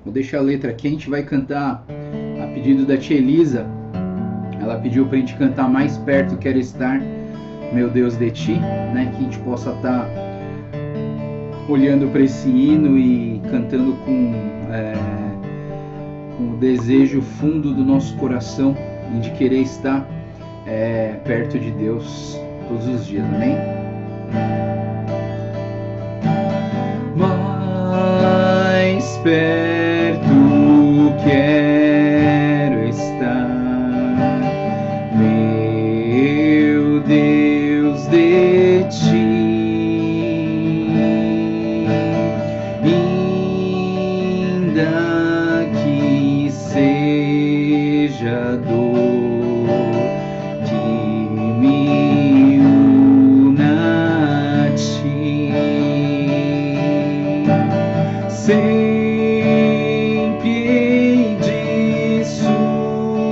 Vou deixar a letra aqui, a gente vai cantar a pedido da tia Elisa. Ela pediu pra gente cantar Mais Perto Quero Estar, Meu Deus, de Ti, né? Que a gente possa estar olhando para esse hino e cantando com o desejo fundo do nosso coração de querer estar perto de Deus todos os dias, amém? Mais perto quero estar, meu Deus, de Ti, ainda que seja dor que me una a Ti, sempre hei de suplicar,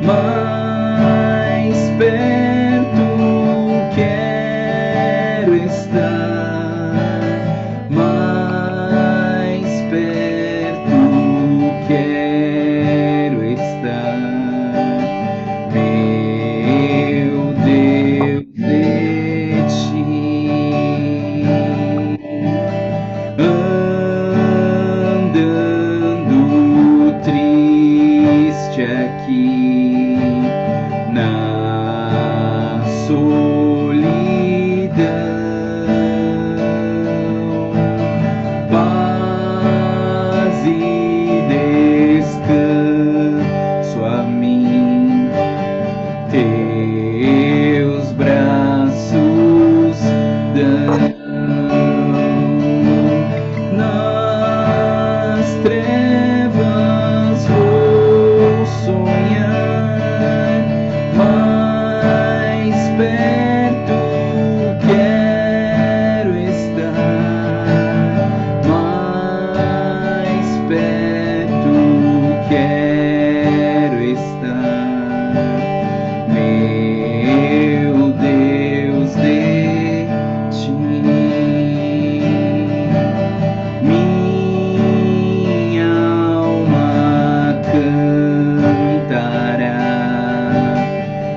mais perto quero estar, mais perto quero estar, meu Deus, de Ti, andando triste aqui na solidão, paz e descanso a mim, Teus braços dão. Nas trevas vou sonhar, mais perto quero estar, mais perto quero estar, meu Deus, de Ti. Minha alma cantará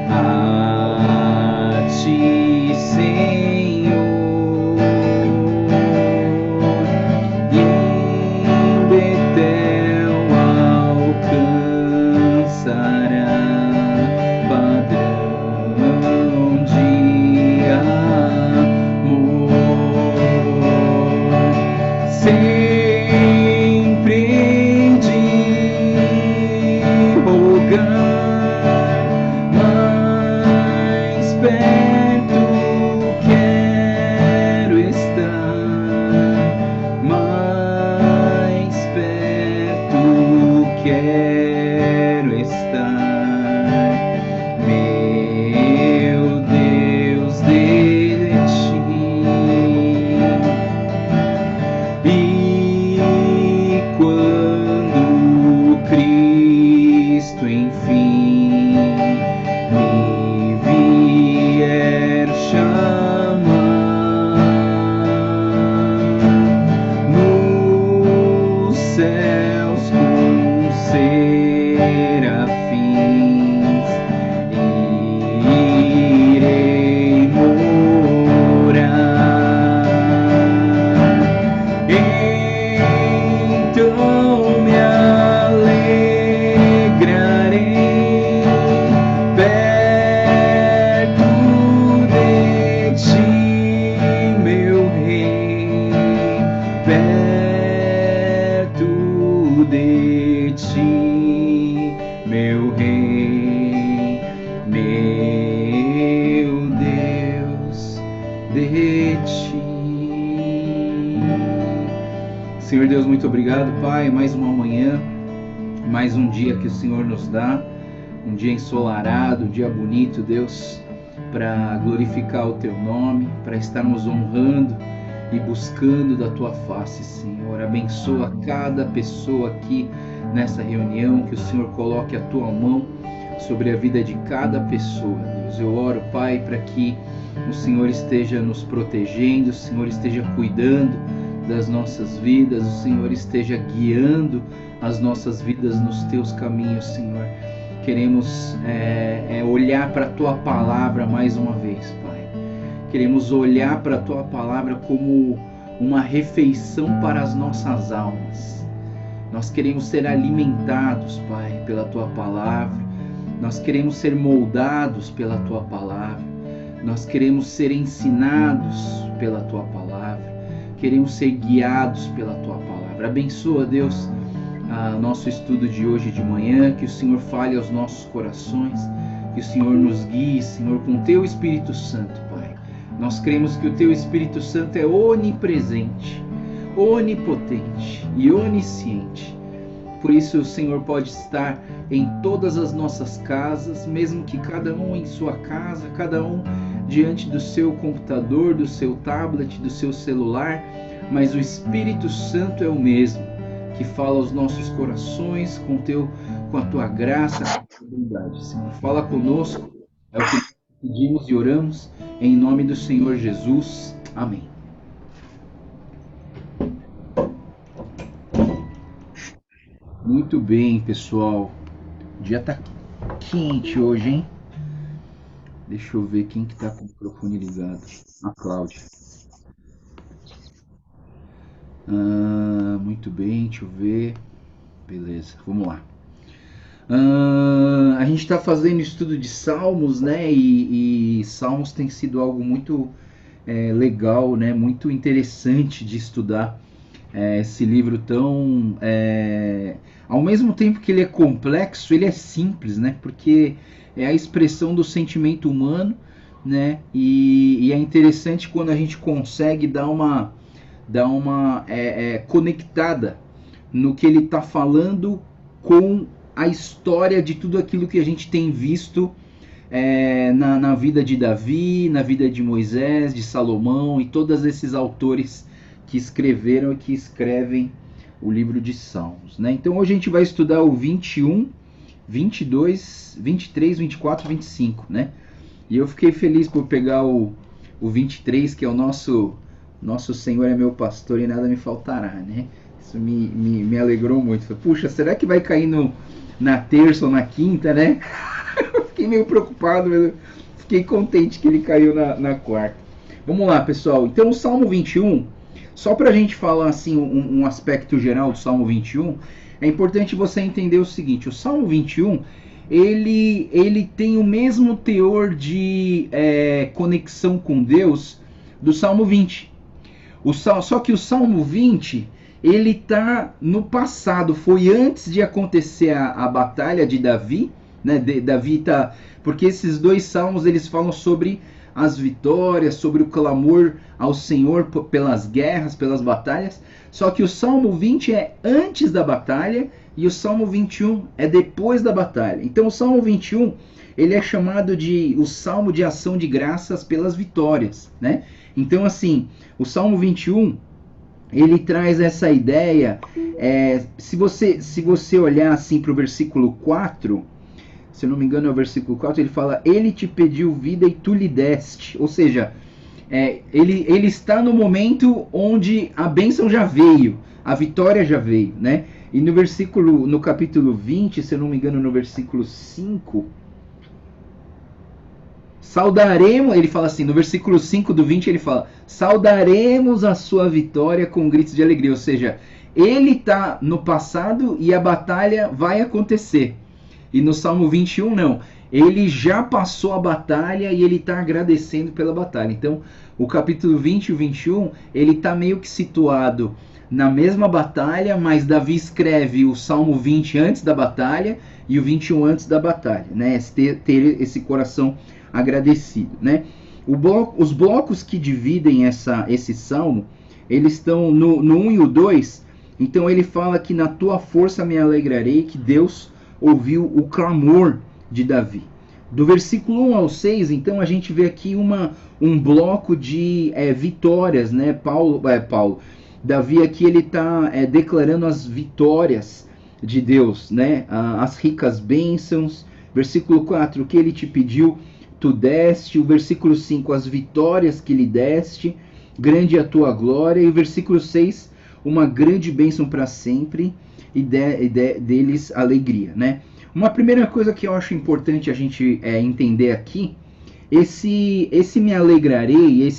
a Ti, Senhor, e em Betel alcançará padrão de amor. Sempre hei de rogar, mais perto quero estar, mais perto quero estar, meu Deus, de Ti. E quando Cristo enfim me vier chamar, nos céus com serafins irei morar, então me alegrarei perto de Ti, meu Rei, perto de Ti, meu Rei, meu Deus, de Ti. Senhor Deus, muito obrigado, Pai, mais uma manhã, mais um dia que o Senhor nos dá, um dia ensolarado, um dia bonito, Deus, para glorificar o Teu nome, para estarmos honrando e buscando da Tua face, Senhor. Abençoa cada pessoa aqui nessa reunião, que o Senhor coloque a Tua mão sobre a vida de cada pessoa, Deus. Eu oro, Pai, para que o Senhor esteja nos protegendo, o Senhor esteja cuidando das nossas vidas, o Senhor esteja guiando as nossas vidas nos teus caminhos, Senhor. Queremos olhar para a tua palavra mais uma vez, Pai. Queremos olhar para a tua palavra como uma refeição para as nossas almas. Nós queremos ser alimentados, Pai, pela tua palavra. Nós queremos ser moldados pela tua palavra. Nós queremos ser ensinados pela tua palavra. Queremos ser guiados pela tua palavra. Abençoa, Deus, nosso estudo de hoje de manhã. Que o Senhor fale aos nossos corações. Que o Senhor nos guie, Senhor, com o teu Espírito Santo, Pai. Nós cremos que o teu Espírito Santo é onipresente, onipotente e onisciente. Por isso o Senhor pode estar em todas as nossas casas, mesmo que cada um em sua casa, cada um diante do seu computador, do seu tablet, do seu celular, mas o Espírito Santo é o mesmo, que fala aos nossos corações com a tua graça, com a tua bondade. Senhor, fala conosco, é o que pedimos e oramos, em nome do Senhor Jesus. Amém. Muito bem, pessoal. O dia tá quente hoje, hein? Deixa eu ver quem que tá com o microfone ligado. A Cláudia. Muito bem, deixa eu ver. Beleza, vamos lá. A gente está fazendo estudo de Salmos, né? E Salmos tem sido algo muito legal, né? Muito interessante de estudar. Esse livro tão... ao mesmo tempo que ele é complexo, ele é simples, né? Porque é a expressão do sentimento humano, né? E é interessante quando a gente consegue dar uma conectada no que ele está falando com a história de tudo aquilo que a gente tem visto na vida de Davi, na vida de Moisés, de Salomão e todos esses autores que escreveram e que escrevem o livro de Salmos, né? Então hoje a gente vai estudar o 21, 22, 23, 24 e 25, né? E eu fiquei feliz por pegar o 23, que é o nosso Senhor é meu pastor e nada me faltará, né? Isso me alegrou muito. Falei, puxa, será que vai cair na terça ou na quinta, né? Fiquei meio preocupado, mas fiquei contente que ele caiu na quarta. Vamos lá, pessoal. Então o Salmo 21... Só para a gente falar assim um aspecto geral do Salmo 21, é importante você entender o seguinte: o Salmo 21 ele tem o mesmo teor de conexão com Deus do Salmo 20. Só que o Salmo 20 ele está no passado, foi antes de acontecer a batalha de Davi, né? Davi tá, porque esses dois salmos eles falam sobre as vitórias, sobre o clamor ao Senhor pelas guerras, pelas batalhas. Só que o Salmo 20 é antes da batalha e o Salmo 21 é depois da batalha. Então o Salmo 21 ele é chamado de o Salmo de ação de graças pelas vitórias, né? Então assim, o Salmo 21 ele traz essa ideia, se você olhar assim para o versículo 4, se eu não me engano é o versículo 4, ele fala: ele te pediu vida e tu lhe deste. Ou seja, ele está no momento onde a bênção já veio, a vitória já veio, né? E no capítulo 20, se eu não me engano, no versículo 5, saudaremos, ele fala assim, no versículo 5 do 20, ele fala: saudaremos a sua vitória com gritos de alegria. Ou seja, ele está no passado e a batalha vai acontecer. E no Salmo 21 não, ele já passou a batalha e ele está agradecendo pela batalha. Então o capítulo 20 e o 21, ele está meio que situado na mesma batalha, mas Davi escreve o Salmo 20 antes da batalha e o 21 antes da batalha, né? Ter esse coração agradecido, né? Os blocos que dividem esse Salmo, eles estão no 1 e o 2, então ele fala que na tua força me alegrarei, que Deus ouviu o clamor de Davi. Do versículo 1 ao 6, então a gente vê aqui um bloco de vitórias, né? Davi aqui ele está declarando as vitórias de Deus, né? As ricas bênçãos. Versículo 4, o que ele te pediu, tu deste. O versículo 5, as vitórias que lhe deste. grande é a tua glória. E o versículo 6, uma grande bênção para sempre, e deles alegria, né? Uma primeira coisa que eu acho importante a gente entender aqui, esse me alegrarei,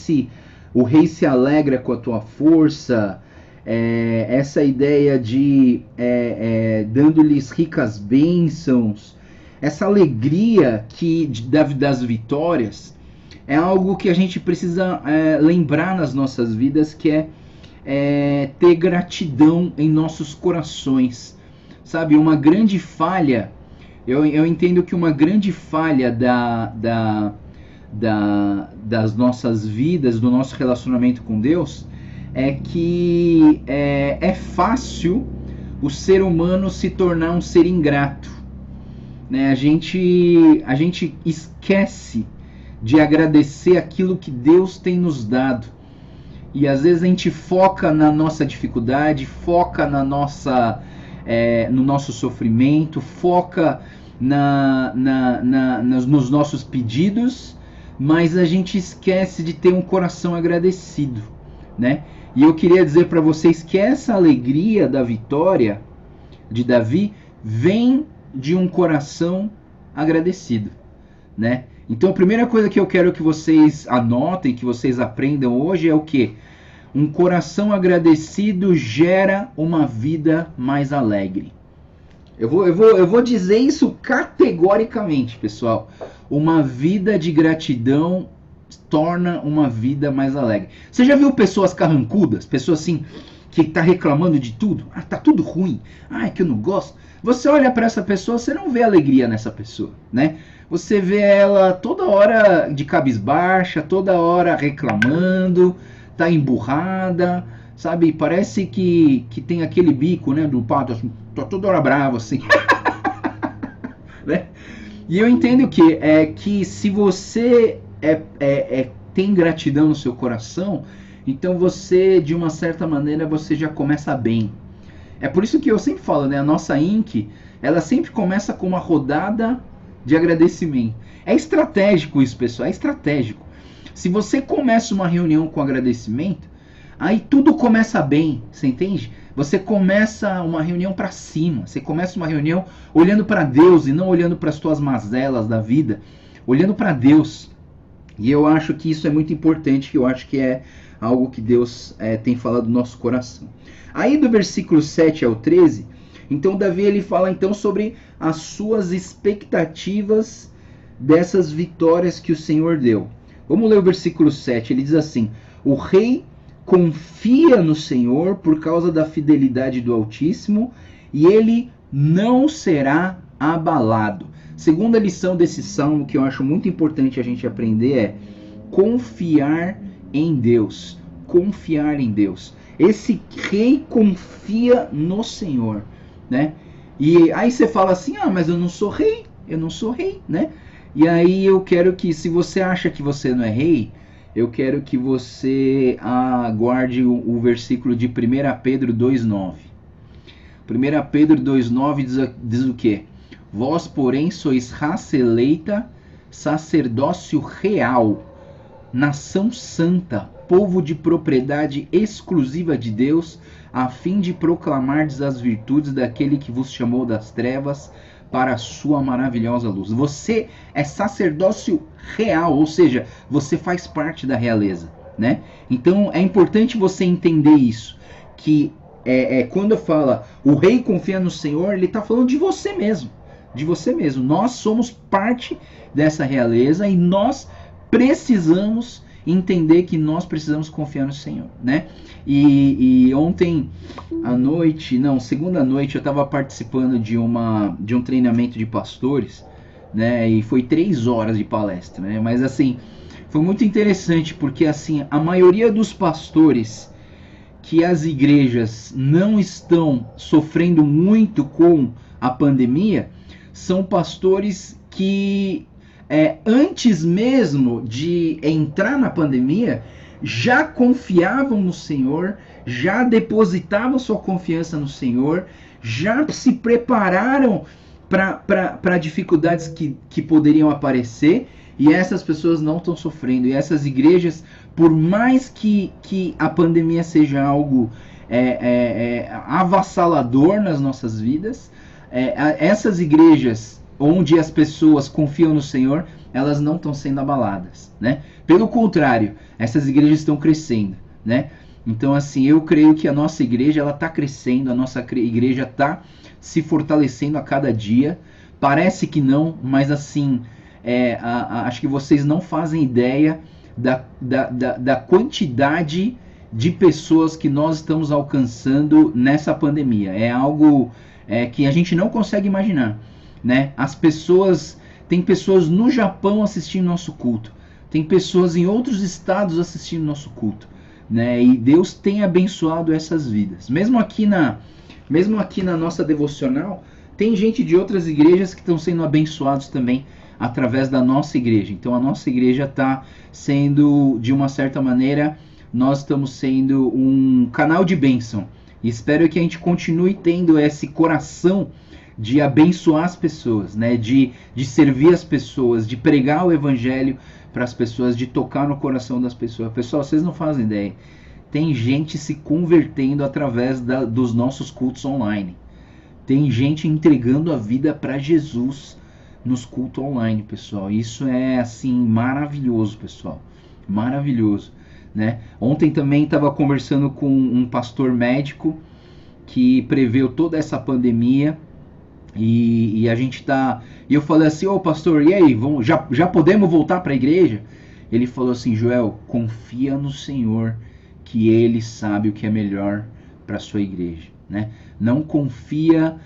o rei se alegra com a tua força, essa ideia de dando-lhes ricas bênçãos, essa alegria das vitórias, é algo que a gente precisa lembrar nas nossas vidas, que é ter gratidão em nossos corações. Sabe, uma grande falha, eu entendo que uma grande falha das nossas vidas, do nosso relacionamento com Deus, é que é fácil o ser humano se tornar um ser ingrato, né? A gente esquece de agradecer aquilo que Deus tem nos dado. E às vezes a gente foca na nossa dificuldade, foca no nosso sofrimento, foca nos nossos pedidos, mas a gente esquece de ter um coração agradecido, né? E eu queria dizer para vocês que essa alegria da vitória de Davi vem de um coração agradecido, né? Então a primeira coisa que eu quero que vocês anotem, que vocês aprendam hoje é o quê? Um coração agradecido gera uma vida mais alegre. Eu vou dizer isso categoricamente, pessoal. Uma vida de gratidão torna uma vida mais alegre. Você já viu pessoas carrancudas? Pessoas assim, que tá reclamando de tudo? Ah, tá tudo ruim. Ah, é que eu não gosto. Você olha para essa pessoa, você não vê alegria nessa pessoa, né? Você vê ela toda hora de cabisbaixa, toda hora reclamando, tá emburrada, sabe? Parece que tem aquele bico, né, do pato, assim, tá toda hora bravo, assim. Né? E eu entendo que se você tem gratidão no seu coração, então você, de uma certa maneira, você já começa bem. É por isso que eu sempre falo, né? A nossa Inc, ela sempre começa com uma rodada de agradecimento. É estratégico isso, pessoal, é estratégico. Se você começa uma reunião com agradecimento, aí tudo começa bem, você entende? Você começa uma reunião para cima, você começa uma reunião olhando para Deus e não olhando para as tuas mazelas da vida, olhando para Deus. E eu acho que isso é muito importante, que eu acho que é algo que Deus tem falado no nosso coração. Aí do versículo 7 ao 13, então Davi ele fala então sobre as suas expectativas dessas vitórias que o Senhor deu. Vamos ler o versículo 7, ele diz assim: o rei confia no Senhor por causa da fidelidade do Altíssimo, e ele não será abalado. Segunda lição desse salmo que eu acho muito importante a gente aprender é confiar em Deus. Confiar em Deus. Esse rei confia no Senhor, né? E aí você fala assim: ah, mas eu não sou rei, né? E aí eu quero que, se você acha que você não é rei, eu quero que você guarde o versículo de 1 Pedro 2,9. 1 Pedro 2,9 diz o quê? Vós, porém, sois raça eleita, sacerdócio real, nação santa, povo de propriedade exclusiva de Deus, a fim de proclamardes as virtudes daquele que vos chamou das trevas para a sua maravilhosa luz. Você é sacerdócio real, ou seja, você faz parte da realeza, né? Então é importante você entender isso, que quando fala o rei confia no Senhor, ele está falando de você mesmo, Nós somos parte dessa realeza e nós precisamos entender que nós precisamos confiar no Senhor, né? E ontem à noite, segunda noite, eu estava participando de um treinamento de pastores, né? E foi 3 horas de palestra, né? Mas assim, foi muito interessante porque assim, a maioria dos pastores que as igrejas não estão sofrendo muito com a pandemia são pastores que antes mesmo de entrar na pandemia, já confiavam no Senhor, já depositavam sua confiança no Senhor, já se prepararam para dificuldades que poderiam aparecer, E essas pessoas não estão sofrendo. E essas igrejas, por mais que a pandemia seja algo avassalador nas nossas vidas, essas igrejas onde as pessoas confiam no Senhor, elas não estão sendo abaladas, né? Pelo contrário, essas igrejas estão crescendo, né? Então, assim, eu creio que a nossa igreja ela está crescendo, a nossa igreja está se fortalecendo a cada dia. Parece que não, mas assim, acho que vocês não fazem ideia da quantidade de pessoas que nós estamos alcançando nessa pandemia. É algo que a gente não consegue imaginar, né? Tem pessoas no Japão assistindo nosso culto, tem pessoas em outros estados assistindo nosso culto, né? E Deus tem abençoado essas vidas. Mesmo aqui na nossa devocional, tem gente de outras igrejas que estão sendo abençoados também através da nossa igreja. Então a nossa igreja está sendo, de uma certa maneira, nós estamos sendo um canal de bênção. E espero que a gente continue tendo esse coração de abençoar as pessoas, né? De servir as pessoas, de pregar o evangelho para as pessoas, de tocar no coração das pessoas. Pessoal, vocês não fazem ideia. Tem gente se convertendo através dos nossos cultos online. Tem gente entregando a vida para Jesus nos cultos online, pessoal. Isso é, assim, maravilhoso, pessoal. Maravilhoso, né? Ontem também estava conversando com um pastor médico que preveu toda essa pandemia. E a gente tá. E eu falei assim: ô pastor, e aí? Já podemos voltar para a igreja? Ele falou assim: Joel, confia no Senhor, que Ele sabe o que é melhor para a sua igreja, né? Não confia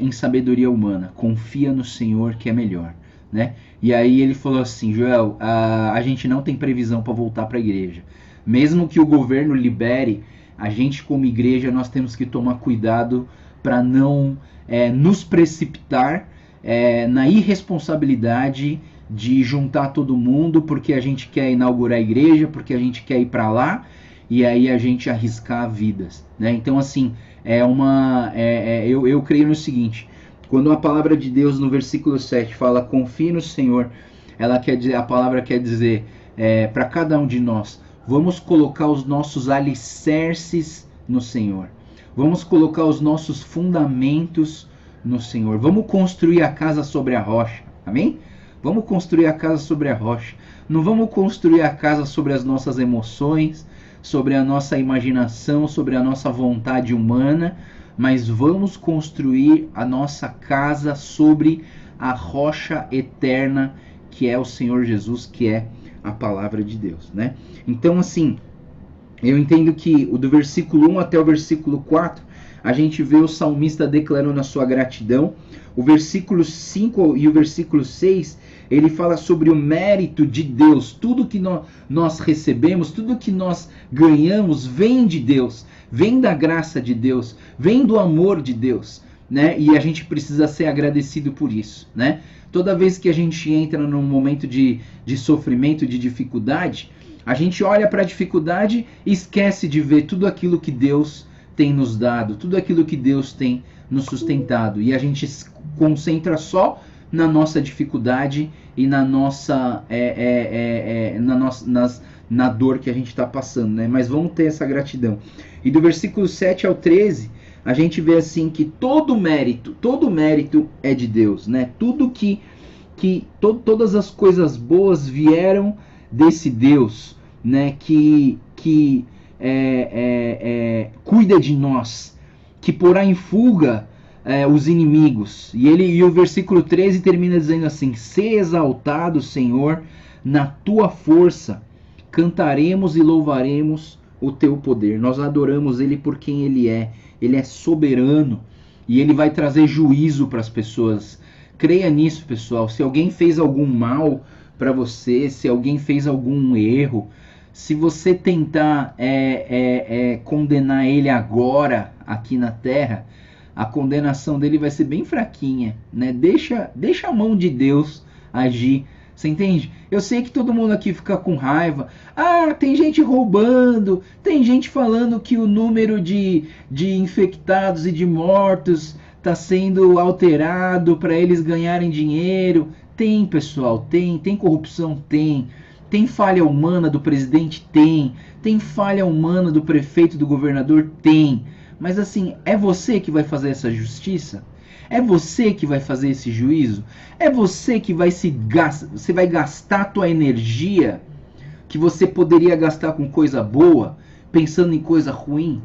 em sabedoria humana, confia no Senhor que é melhor, né? E aí ele falou assim: Joel, a gente não tem previsão para voltar para a igreja. Mesmo que o governo libere, a gente como igreja nós temos que tomar cuidado para não nos precipitar na irresponsabilidade de juntar todo mundo porque a gente quer inaugurar a igreja, porque a gente quer ir para lá e aí a gente arriscar vidas, né? Então, assim, eu creio no seguinte: quando a palavra de Deus no versículo 7 fala confie no Senhor, a palavra quer dizer para cada um de nós, vamos colocar os nossos alicerces no Senhor. Vamos colocar os nossos fundamentos no Senhor. Vamos construir a casa sobre a rocha. Amém? Vamos construir a casa sobre a rocha. Não vamos construir a casa sobre as nossas emoções, sobre a nossa imaginação, sobre a nossa vontade humana, mas vamos construir a nossa casa sobre a rocha eterna, que é o Senhor Jesus, que é a palavra de Deus, né? Então, assim, eu entendo que do versículo 1 até o versículo 4, a gente vê o salmista declarando a sua gratidão. O versículo 5 e o versículo 6, ele fala sobre o mérito de Deus. Tudo que nós recebemos, tudo que nós ganhamos, vem de Deus, vem da graça de Deus, vem do amor de Deus, né? E a gente precisa ser agradecido por isso, né? Toda vez que a gente entra num momento de sofrimento, de dificuldade, a gente olha para a dificuldade e esquece de ver tudo aquilo que Deus tem nos dado, tudo aquilo que Deus tem nos sustentado. E a gente se concentra só na nossa dificuldade e na dor que a gente está passando, né? Mas vamos ter essa gratidão. E do versículo 7 ao 13, a gente vê assim que todo mérito é de Deus, né? Todas as coisas boas vieram desse Deus, né, que cuida de nós, que porá em fuga os inimigos. E o versículo 13 termina dizendo assim: se exaltado, Senhor, na tua força, cantaremos e louvaremos o teu poder. Nós adoramos Ele por quem Ele é soberano e Ele vai trazer juízo para as pessoas. Creia nisso, pessoal. Se alguém fez algum mal para você, se alguém fez algum erro, se você tentar condenar ele agora aqui na terra, a condenação dele vai ser bem fraquinha, né? Deixa a mão de Deus agir. Você entende? Eu sei que todo mundo aqui fica com raiva. Ah, tem gente roubando, tem gente falando que o número de infectados e de mortos está sendo alterado para eles ganharem dinheiro. Tem, pessoal, tem. Tem corrupção? Tem. Tem falha humana do presidente? Tem. Tem falha humana do prefeito, do governador? Tem. Mas assim, é você que vai fazer essa justiça? É você que vai fazer esse juízo? É você que vai você vai gastar a tua energia que você poderia gastar com coisa boa, pensando em coisa ruim?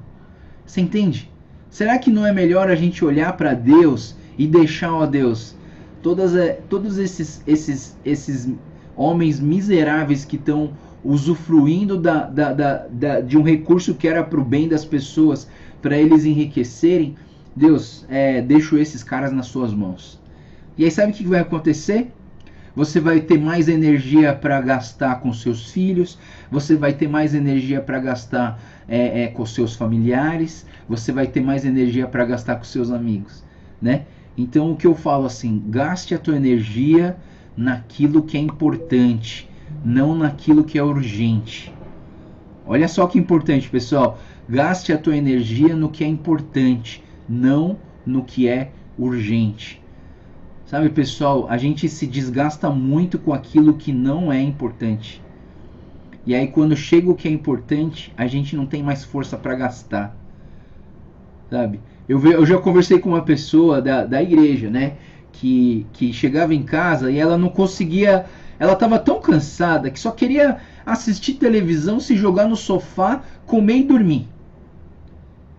Você entende? Será que não é melhor a gente olhar para Deus e deixar, ó Deus, todos esses homens miseráveis que estão usufruindo de um recurso que era para o bem das pessoas, para eles enriquecerem? Deus, deixo esses caras nas suas mãos. E aí sabe o que vai acontecer? Você vai ter mais energia para gastar com seus filhos, você vai ter mais energia para gastar com seus familiares, você vai ter mais energia para gastar com seus amigos, né? Então o que eu falo assim, gaste a tua energia naquilo que é importante, não naquilo que é urgente. Olha só que importante, pessoal, gaste a tua energia no que é importante, não no que é urgente. Sabe, pessoal, a gente se desgasta muito com aquilo que não é importante. E aí quando chega o que é importante, a gente não tem mais força para gastar. Sabe? Eu já conversei com uma pessoa da igreja, né? Que chegava em casa e ela não conseguia... Ela estava tão cansada que só queria assistir televisão, se jogar no sofá, comer e dormir.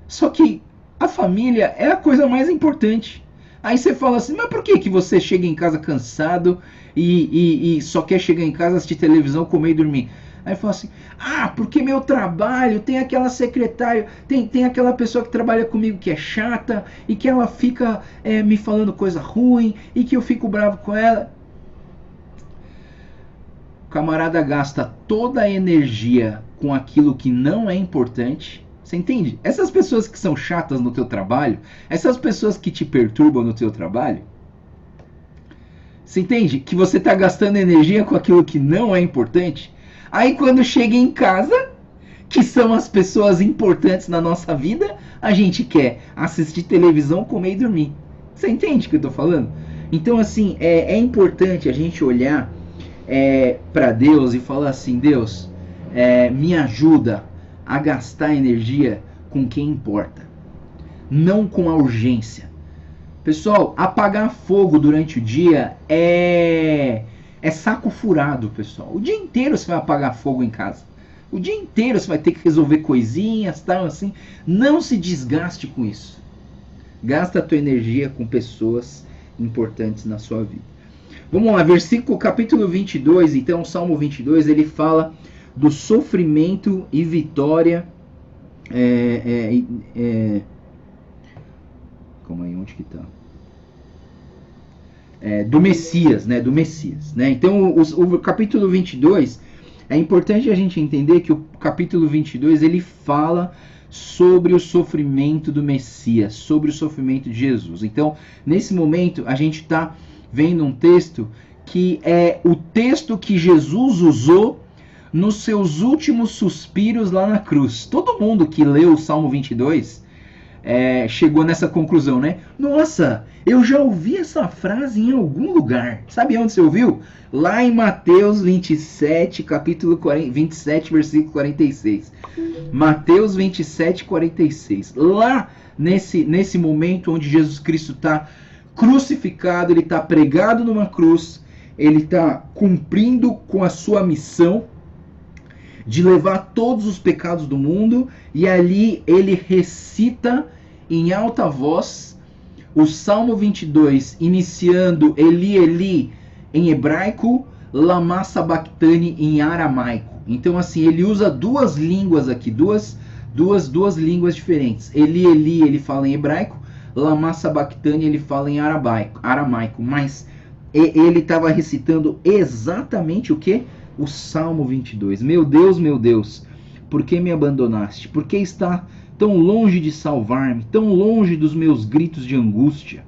Só que a família é a coisa mais importante. Aí você fala assim, mas por que você chega em casa cansado e só quer chegar em casa, assistir televisão, comer e dormir? Aí fala assim, porque meu trabalho tem aquela secretária, tem aquela pessoa que trabalha comigo que é chata e que ela fica me falando coisa ruim e que eu fico bravo com ela. O camarada gasta toda a energia com aquilo que não é importante. Você entende? Essas pessoas que são chatas no teu trabalho, essas pessoas que te perturbam no teu trabalho, você entende? Que você está gastando energia com aquilo que não é importante. Aí quando chega em casa, que são as pessoas importantes na nossa vida, a gente quer assistir televisão, comer e dormir. Você entende o que eu estou falando? Então assim, é importante a gente olhar para Deus e falar assim, Deus, me ajuda a gastar energia com quem importa, não com a urgência. Pessoal, apagar fogo durante o dia é saco furado, pessoal. O dia inteiro você vai apagar fogo em casa. O dia inteiro você vai ter que resolver coisinhas, tal, assim. Não se desgaste com isso. Gasta a tua energia com pessoas importantes na sua vida. Vamos lá, capítulo 22, então, Salmo 22, ele fala do sofrimento e vitória. Calma aí, onde que tá? Do Messias, né? Do Messias, né? Então, o capítulo 22, é importante a gente entender que o capítulo 22, ele fala sobre o sofrimento do Messias, sobre o sofrimento de Jesus. Então, nesse momento, a gente está vendo um texto que é o texto que Jesus usou nos seus últimos suspiros lá na cruz. Todo mundo que leu o Salmo 22 chegou nessa conclusão, né? Nossa, eu já ouvi essa frase em algum lugar. Sabe onde você ouviu? Lá em Mateus 27, capítulo 27, versículo 46. Mateus 27, 46. Lá nesse momento onde Jesus Cristo está crucificado, ele está pregado numa cruz, ele está cumprindo com a sua missão de levar todos os pecados do mundo, e ali ele recita em alta voz o Salmo 22, iniciando Eli, Eli em hebraico, Lama Sabachthani em aramaico. Então assim, ele usa duas línguas aqui, duas línguas diferentes. Eli, Eli ele fala em hebraico, Lama Sabachthani ele fala em aramaico, mas ele estava recitando exatamente o que? O Salmo 22. Meu Deus, por que me abandonaste? Por que está tão longe de salvar-me, tão longe dos meus gritos de angústia?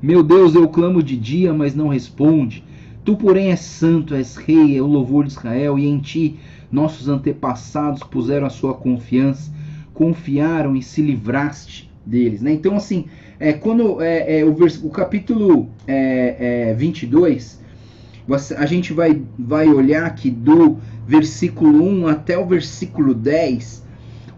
Meu Deus, eu clamo de dia, mas não responde. Tu, porém, és santo, és rei, é o louvor de Israel, e em ti nossos antepassados puseram a sua confiança, confiaram e se livraste deles, né? Então, assim, quando o capítulo 22, A gente vai olhar que do versículo 1 até o versículo 10,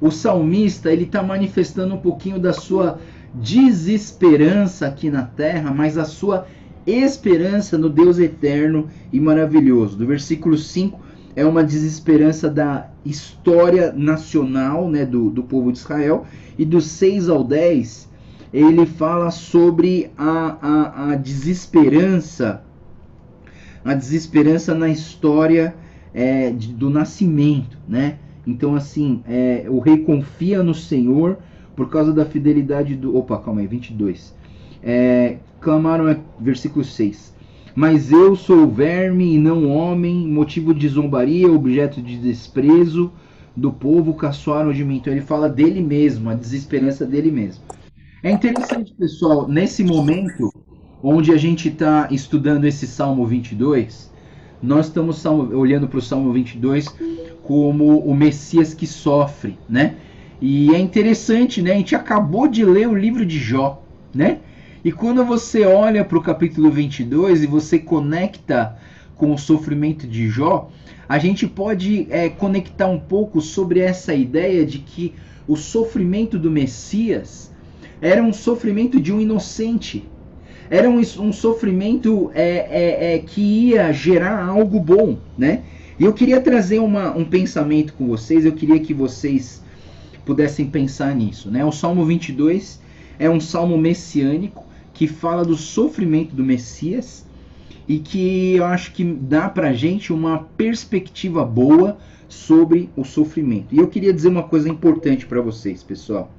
o salmista ele está manifestando um pouquinho da sua desesperança aqui na terra, mas a sua esperança no Deus eterno e maravilhoso. Do versículo 5 é uma desesperança da história nacional, né, do povo de Israel, e do 6 ao 10 ele fala sobre a desesperança na história do nascimento, né? Então assim, o rei confia no Senhor por causa da fidelidade do... Opa, calma aí, 22. Clamaram, versículo 6. Mas eu sou verme e não homem, motivo de zombaria, objeto de desprezo do povo, caçoaram de mim. Então ele fala dele mesmo, a desesperança dele mesmo. É interessante, pessoal, nesse momento onde a gente está estudando esse Salmo 22, nós estamos olhando para o Salmo 22 como o Messias que sofre, né? E é interessante, né? A gente acabou de ler o livro de Jó, né? E quando você olha para o capítulo 22 e você conecta com o sofrimento de Jó, a gente pode conectar um pouco sobre essa ideia de que o sofrimento do Messias era um sofrimento de um inocente. Era um sofrimento que ia gerar algo bom, né? E eu queria trazer um pensamento com vocês, eu queria que vocês pudessem pensar nisso, né? O Salmo 22 é um salmo messiânico que fala do sofrimento do Messias e que eu acho que dá pra gente uma perspectiva boa sobre o sofrimento. E eu queria dizer uma coisa importante para vocês, pessoal.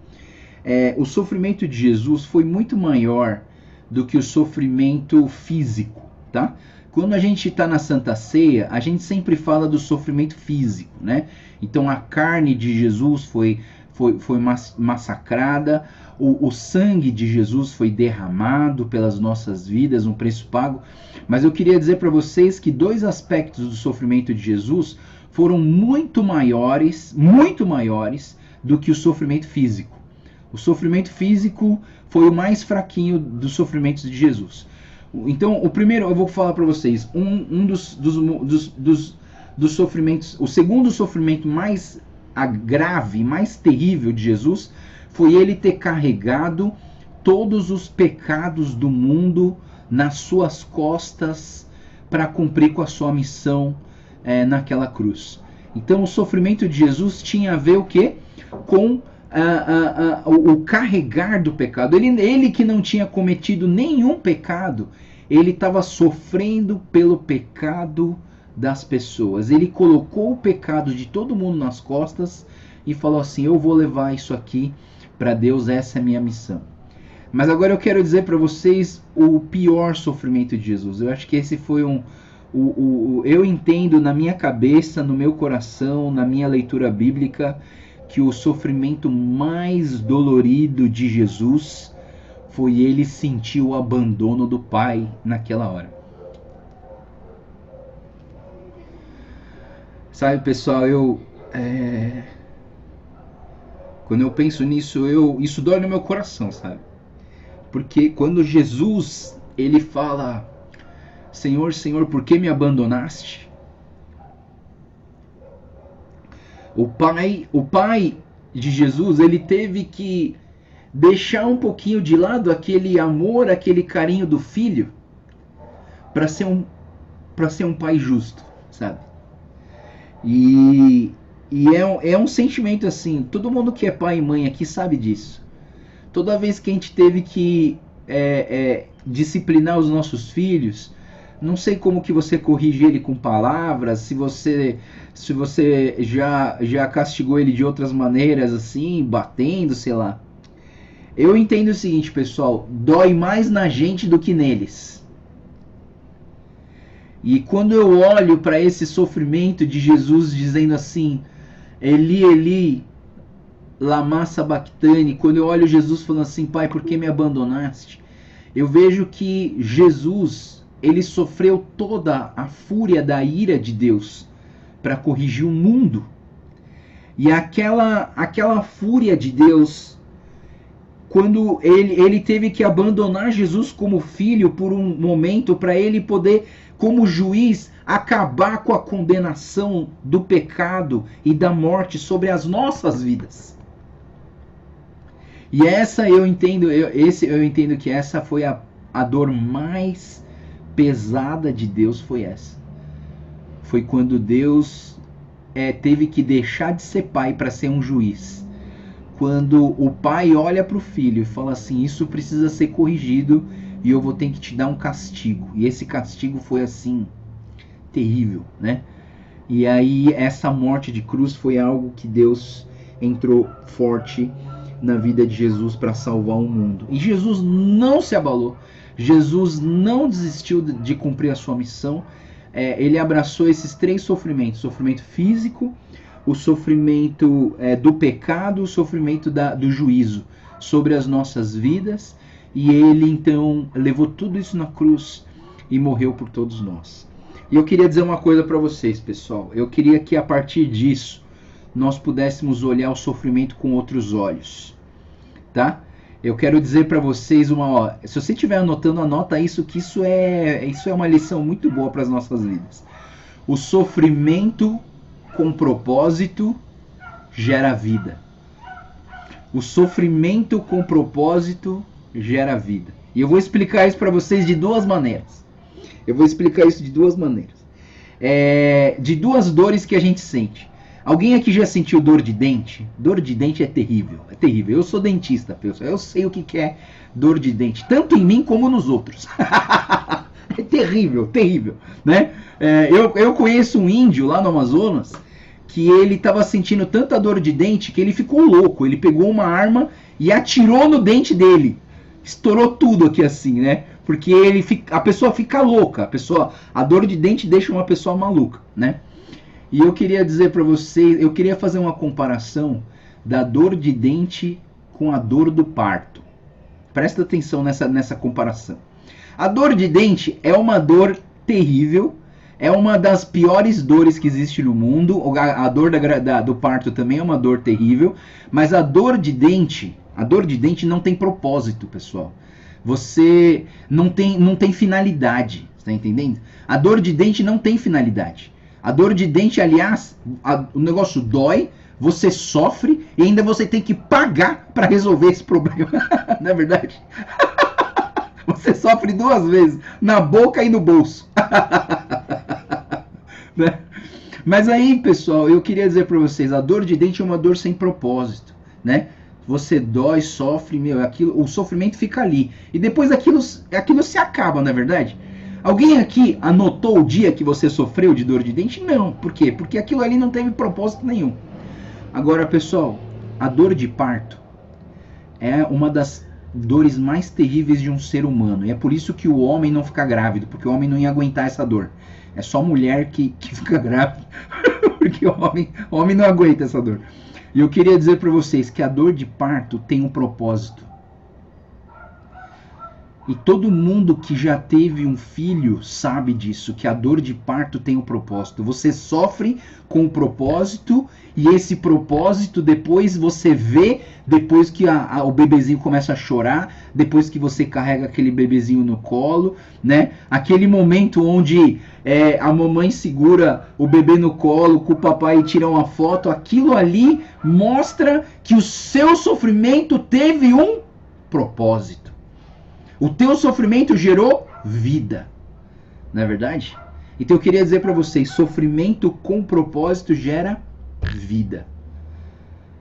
O sofrimento de Jesus foi muito maior do que o sofrimento físico, tá? Quando a gente está na Santa Ceia, a gente sempre fala do sofrimento físico, né? Então a carne de Jesus foi massacrada, o sangue de Jesus foi derramado pelas nossas vidas, um preço pago. Mas eu queria dizer para vocês que dois aspectos do sofrimento de Jesus foram muito maiores do que o sofrimento físico. O sofrimento físico foi o mais fraquinho dos sofrimentos de Jesus. Então, o primeiro, eu vou falar para vocês, um dos sofrimentos, o segundo sofrimento mais grave, mais terrível de Jesus, foi ele ter carregado todos os pecados do mundo nas suas costas para cumprir com a sua missão naquela cruz. Então, o sofrimento de Jesus tinha a ver o quê? Com o carregar do pecado. Ele que não tinha cometido nenhum pecado, ele estava sofrendo pelo pecado das pessoas. Ele colocou o pecado de todo mundo nas costas e falou assim: eu vou levar isso aqui para Deus, essa é a minha missão. Mas agora eu quero dizer para vocês o pior sofrimento de Jesus. Eu acho que esse foi eu entendo na minha cabeça, no meu coração, na minha leitura bíblica, que o sofrimento mais dolorido de Jesus foi ele sentir o abandono do Pai naquela hora. Sabe, pessoal, quando eu penso nisso, isso dói no meu coração, sabe? Porque quando Jesus, ele fala: Senhor, Senhor, por que me abandonaste? O pai de Jesus, ele teve que deixar um pouquinho de lado aquele amor, aquele carinho do filho, para ser um pai justo, sabe? E é um sentimento assim, todo mundo que é pai e mãe aqui sabe disso. Toda vez que a gente teve que disciplinar os nossos filhos, não sei como que você corrige ele com palavras, se você já castigou ele de outras maneiras, assim, batendo, sei lá. Eu entendo o seguinte, pessoal, dói mais na gente do que neles. E quando eu olho para esse sofrimento de Jesus dizendo assim, Eli, Eli, lama sabachthani, quando eu olho Jesus falando assim, Pai, por que me abandonaste? Eu vejo que Jesus, ele sofreu toda a fúria da ira de Deus para corrigir o mundo. E aquela fúria de Deus, quando ele teve que abandonar Jesus como filho por um momento para ele poder como juiz, acabar com a condenação do pecado e da morte sobre as nossas vidas. E essa eu entendo que essa foi a dor mais pesada de Deus, foi essa. Foi quando Deus teve que deixar de ser pai para ser um juiz. Quando o pai olha para o filho e fala assim, isso precisa ser corrigido e eu vou ter que te dar um castigo. E esse castigo foi assim, terrível, né? E aí essa morte de cruz foi algo que Deus entrou forte na vida de Jesus para salvar o mundo. E Jesus não se abalou. Jesus não desistiu de cumprir a sua missão. Ele abraçou esses 3 sofrimentos. Sofrimento físico, o sofrimento do pecado, o sofrimento do juízo sobre as nossas vidas. E ele então levou tudo isso na cruz e morreu por todos nós. E eu queria dizer uma coisa para vocês, pessoal. Eu queria que a partir disso nós pudéssemos olhar o sofrimento com outros olhos, tá? Eu quero dizer para vocês se você estiver anotando, anota isso, que isso é uma lição muito boa para as nossas vidas. O sofrimento com propósito gera vida. O sofrimento com propósito gera vida. E eu vou explicar isso para vocês de 2 maneiras. De 2 dores que a gente sente. Alguém aqui já sentiu dor de dente? Dor de dente é terrível, é terrível. Eu sou dentista, pessoal. Eu sei o que é dor de dente, tanto em mim como nos outros. É terrível, terrível, né? Eu conheço um índio lá no Amazonas que ele estava sentindo tanta dor de dente que ele ficou louco. Ele pegou uma arma e atirou no dente dele. Estourou tudo aqui assim, né? Porque a pessoa fica louca. A dor de dente deixa uma pessoa maluca, né? E eu queria dizer para vocês, eu queria fazer uma comparação da dor de dente com a dor do parto. Presta atenção nessa comparação. A dor de dente é uma dor terrível, é uma das piores dores que existe no mundo. A dor do parto também é uma dor terrível, mas a dor de dente não tem propósito, pessoal. Você não tem finalidade, está entendendo? A dor de dente não tem finalidade. A dor de dente, aliás, o negócio dói, você sofre e ainda você tem que pagar para resolver esse problema. Não é verdade? Você sofre 2 vezes, na boca e no bolso. Né? Mas aí, pessoal, eu queria dizer para vocês, a dor de dente é uma dor sem propósito, né? Você dói, sofre, o sofrimento fica ali. E depois aquilo se acaba, não é verdade? Alguém aqui anotou o dia que você sofreu de dor de dente? Não. Por quê? Porque aquilo ali não teve propósito nenhum. Agora, pessoal, a dor de parto é uma das dores mais terríveis de um ser humano. E é por isso que o homem não fica grávido, porque o homem não ia aguentar essa dor. É só mulher que fica grávida, porque o homem não aguenta essa dor. E eu queria dizer para vocês que a dor de parto tem um propósito. E todo mundo que já teve um filho sabe disso, que a dor de parto tem um propósito. Você sofre com um propósito e esse propósito depois você vê, depois que o bebezinho começa a chorar, depois que você carrega aquele bebezinho no colo, né? Aquele momento onde a mamãe segura o bebê no colo com o papai e tira uma foto, aquilo ali mostra que o seu sofrimento teve um propósito. O teu sofrimento gerou vida, não é verdade? Então eu queria dizer para vocês, sofrimento com propósito gera vida.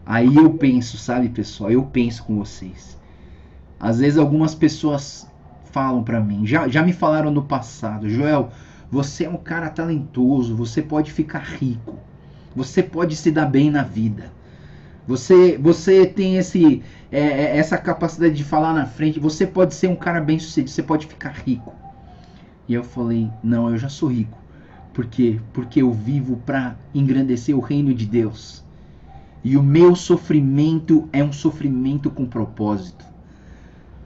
Aí eu penso, sabe, pessoal, eu penso com vocês. Às vezes algumas pessoas falam para mim, já me falaram no passado, Joel, você é um cara talentoso, você pode ficar rico, você pode se dar bem na vida. Você tem essa capacidade de falar na frente. Você pode ser um cara bem sucedido. Você pode ficar rico. E eu falei, não, eu já sou rico. Por quê? Porque eu vivo para engrandecer o reino de Deus. E o meu sofrimento é um sofrimento com propósito.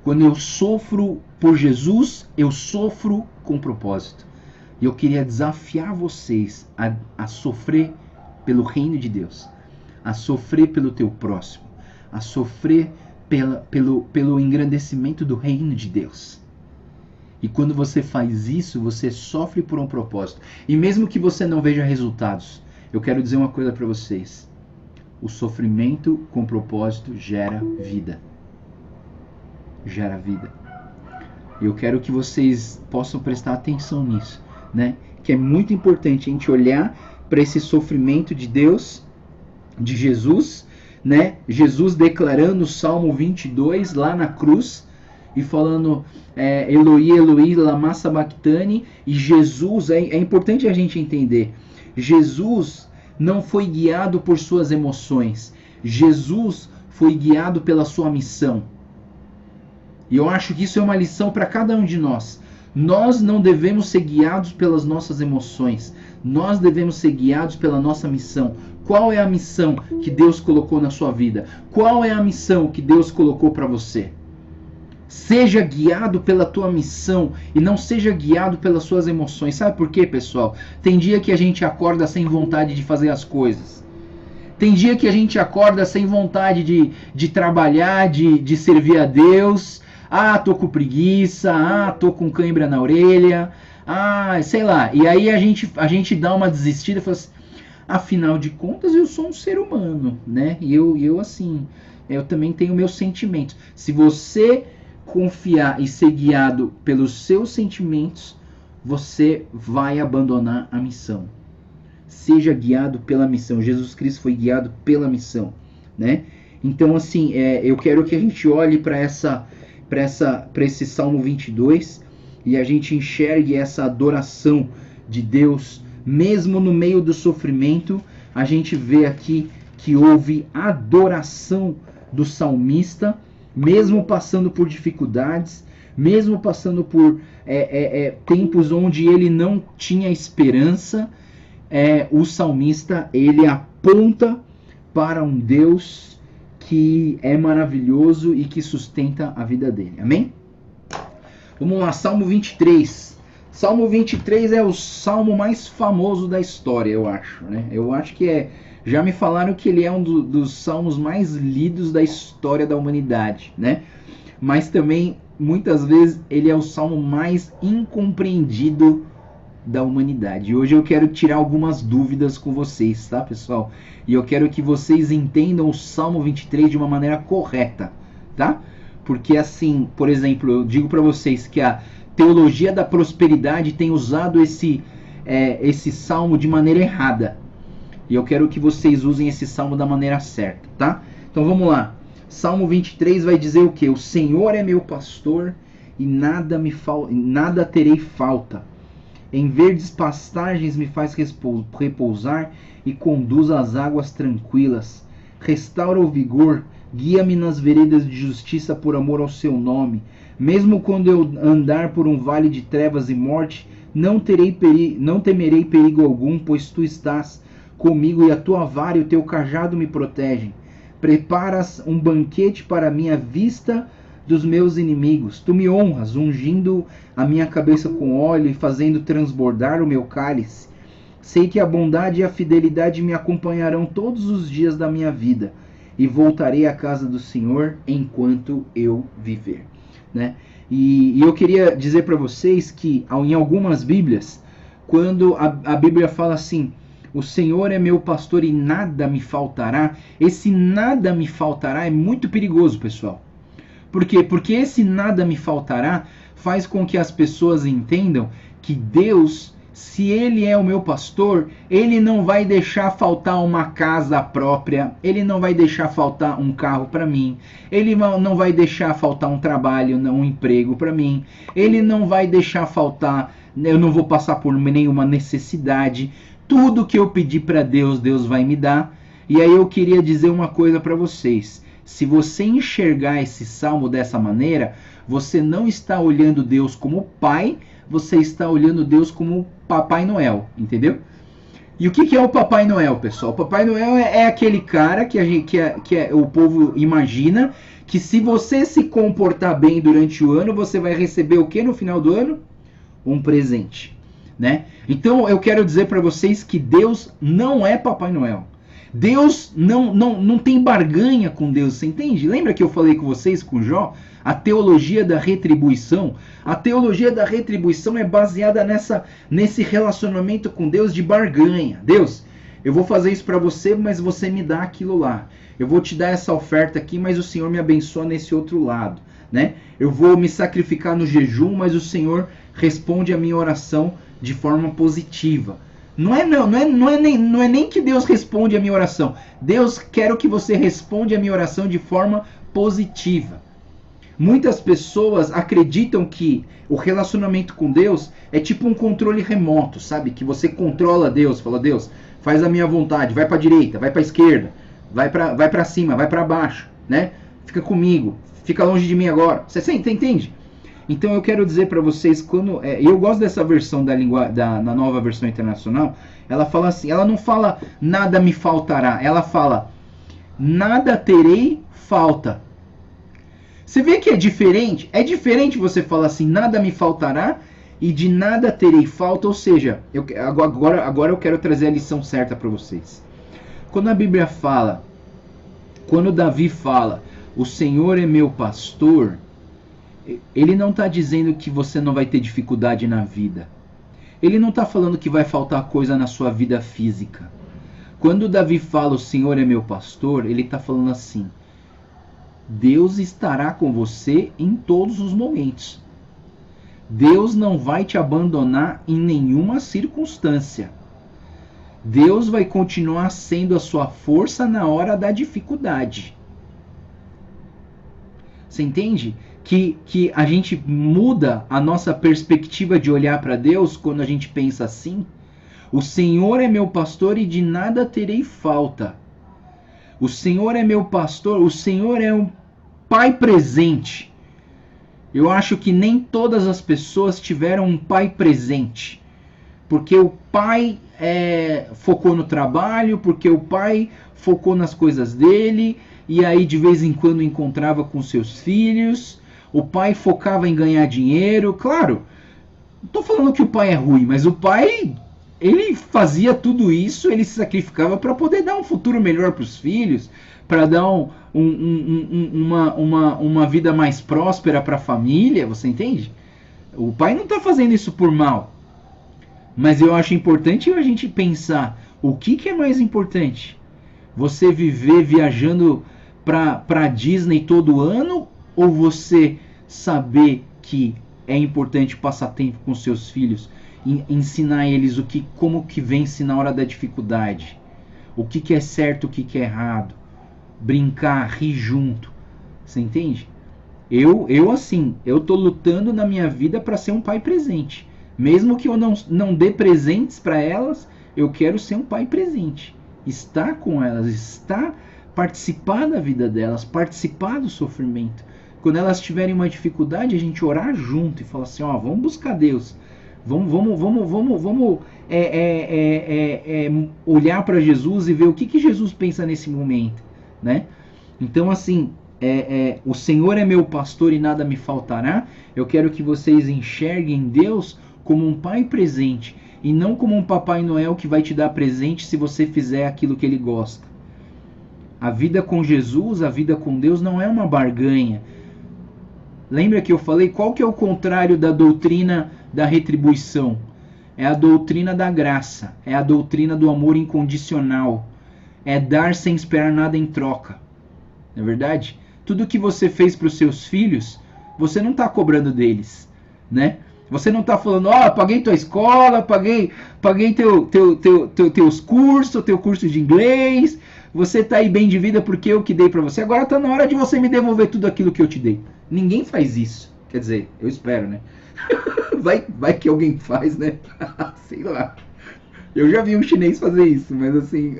Quando eu sofro por Jesus, eu sofro com propósito. E eu queria desafiar vocês a sofrer pelo reino de Deus. A sofrer pelo teu próximo, a sofrer pelo engrandecimento do reino de Deus. E quando você faz isso, você sofre por um propósito. E mesmo que você não veja resultados, eu quero dizer uma coisa para vocês. O sofrimento com propósito gera vida. Gera vida. Eu quero que vocês possam prestar atenção nisso, né? Que é muito importante a gente olhar para esse sofrimento de Deus, de Jesus, né? Jesus declarando o Salmo 22 lá na cruz e falando Eloi, Eloi, lama sabachthani. E Jesus, é importante a gente entender, Jesus não foi guiado por suas emoções, Jesus foi guiado pela sua missão. E eu acho que isso é uma lição para cada um de nós. Nós não devemos ser guiados pelas nossas emoções. Nós devemos ser guiados pela nossa missão. Qual é a missão que Deus colocou na sua vida? Qual é a missão que Deus colocou para você? Seja guiado pela tua missão e não seja guiado pelas suas emoções. Sabe por quê, pessoal? Tem dia que a gente acorda sem vontade de fazer as coisas. Tem dia que a gente acorda sem vontade de trabalhar, de servir a Deus. Ah, tô com preguiça. Ah, tô com cãibra na orelha. Ah, sei lá. E aí a gente dá uma desistida e fala assim, afinal de contas eu sou um ser humano, né? E eu assim, eu também tenho meus sentimentos. Se você confiar e ser guiado pelos seus sentimentos, você vai abandonar a missão. Seja guiado pela missão. Jesus Cristo foi guiado pela missão, né? Então, assim, eu quero que a gente olhe para esse Salmo 22 e a gente enxergue essa adoração de Deus, mesmo no meio do sofrimento. A gente vê aqui que houve adoração do salmista, mesmo passando por dificuldades, mesmo passando por tempos onde ele não tinha esperança. O salmista, ele aponta para um Deus que é maravilhoso e que sustenta a vida dele. Amém? Vamos lá, Salmo 23. Salmo 23 é o salmo mais famoso da história, eu acho, né? Eu acho que já me falaram que ele é um dos salmos mais lidos da história da humanidade, né? Mas também, muitas vezes, ele é o salmo mais incompreendido da humanidade. E hoje eu quero tirar algumas dúvidas com vocês, tá, pessoal? E eu quero que vocês entendam o Salmo 23 de uma maneira correta, tá? Porque assim, por exemplo, eu digo para vocês que a teologia da prosperidade tem usado esse salmo de maneira errada. E eu quero que vocês usem esse salmo da maneira certa, tá? Então vamos lá. Salmo 23 vai dizer o quê? O Senhor é meu pastor e nada terei falta. Em verdes pastagens me faz repousar e conduz às águas tranquilas. Restaura o vigor, guia-me nas veredas de justiça por amor ao seu nome. Mesmo quando eu andar por um vale de trevas e morte, não temerei perigo algum, pois tu estás comigo e a tua vara e o teu cajado me protegem. Preparas um banquete para a minha vista dos meus inimigos. Tu me honras, ungindo a minha cabeça com óleo e fazendo transbordar o meu cálice. Sei que a bondade e a fidelidade me acompanharão todos os dias da minha vida e voltarei à casa do Senhor enquanto eu viver, né? E eu queria dizer para vocês que em algumas Bíblias, quando a Bíblia fala assim, o Senhor é meu pastor e nada me faltará, esse nada me faltará é muito perigoso, pessoal. Por quê? Porque esse nada me faltará faz com que as pessoas entendam que Deus, se Ele é o meu pastor, Ele não vai deixar faltar uma casa própria, Ele não vai deixar faltar um carro para mim, Ele não vai deixar faltar um trabalho, um emprego para mim, Ele não vai deixar faltar, eu não vou passar por nenhuma necessidade, tudo que eu pedir para Deus, Deus vai me dar. E aí eu queria dizer uma coisa para vocês. Se você enxergar esse salmo dessa maneira, você não está olhando Deus como Pai, você está olhando Deus como Papai Noel, entendeu? E o que é o Papai Noel, pessoal? O Papai Noel é aquele cara que o povo imagina que se você se comportar bem durante o ano, você vai receber o que no final do ano? Um presente, né? Então eu quero dizer para vocês que Deus não é Papai Noel. Deus não tem barganha com Deus, você entende? Lembra que eu falei com vocês, com Jó? A teologia da retribuição. A teologia da retribuição é baseada nesse relacionamento com Deus de barganha. Deus, eu vou fazer isso para você, mas você me dá aquilo lá. Eu vou te dar essa oferta aqui, mas o Senhor me abençoa nesse outro lado, né? Eu vou me sacrificar no jejum, mas o Senhor responde a minha oração de forma positiva. Não é nem que Deus responde a minha oração. Deus, quero que você responda a minha oração de forma positiva. Muitas pessoas acreditam que o relacionamento com Deus é tipo um controle remoto, sabe? Que você controla Deus, fala, Deus, faz a minha vontade, vai para a direita, vai para a esquerda, vai para cima, vai para baixo, né? Fica comigo, fica longe de mim agora. Você entende? Então eu quero dizer para vocês, eu gosto dessa versão na nova versão internacional, ela fala assim, ela não fala nada me faltará, ela fala nada terei falta. Você vê que é diferente? É diferente você falar assim, nada me faltará e de nada terei falta, ou seja, agora eu quero trazer a lição certa para vocês. Quando a Bíblia fala, quando Davi fala, o Senhor é meu pastor, ele não está dizendo que você não vai ter dificuldade na vida. Ele não está falando que vai faltar coisa na sua vida física. Quando Davi fala, o Senhor é meu pastor, ele está falando assim, Deus estará com você em todos os momentos. Deus não vai te abandonar em nenhuma circunstância. Deus vai continuar sendo a sua força na hora da dificuldade. Você entende? Que a gente muda a nossa perspectiva de olhar para Deus quando a gente pensa assim. O Senhor é meu pastor e de nada terei falta. O Senhor é meu pastor, o Senhor é um pai presente. Eu acho que nem todas as pessoas tiveram um pai presente. Porque o pai focou no trabalho, porque o pai focou nas coisas dele, e aí de vez em quando encontrava com seus filhos. O pai focava em ganhar dinheiro. Claro, não estou falando que o pai é ruim, mas o pai, ele fazia tudo isso, ele se sacrificava para poder dar um futuro melhor para os filhos, para dar uma vida mais próspera para a família, você entende? O pai não está fazendo isso por mal. Mas eu acho importante a gente pensar, o que é mais importante? Você viver viajando para Disney todo ano, ou você saber que é importante passar tempo com seus filhos, ensinar eles como que vence na hora da dificuldade, o que é certo, o que é errado, brincar, rir junto, você entende? Eu tô lutando na minha vida para ser um pai presente, mesmo que eu não dê presentes para elas, eu quero ser um pai presente, estar com elas, participar da vida delas, participar do sofrimento. Quando elas tiverem uma dificuldade, a gente orar junto e falar assim, ó, vamos buscar Deus, vamos olhar para Jesus e ver o que Jesus pensa nesse momento, né? Então assim, o Senhor é meu pastor e nada me faltará. Eu quero que vocês enxerguem Deus como um pai presente e não como um Papai Noel que vai te dar presente se você fizer aquilo que ele gosta. A vida com Jesus, a vida com Deus não é uma barganha. Lembra que eu falei qual que é o contrário da doutrina da retribuição? É a doutrina da graça, é a doutrina do amor incondicional, é dar sem esperar nada em troca. Não é verdade? Tudo que você fez para os seus filhos, você não está cobrando deles, né? Você não está falando, paguei tua escola, paguei teus cursos, teu curso de inglês, você está aí bem de vida porque eu que dei para você. Agora está na hora de você me devolver tudo aquilo que eu te dei. Ninguém faz isso. Quer dizer, eu espero, né? vai que alguém faz, né? Sei lá. Eu já vi um chinês fazer isso, mas assim,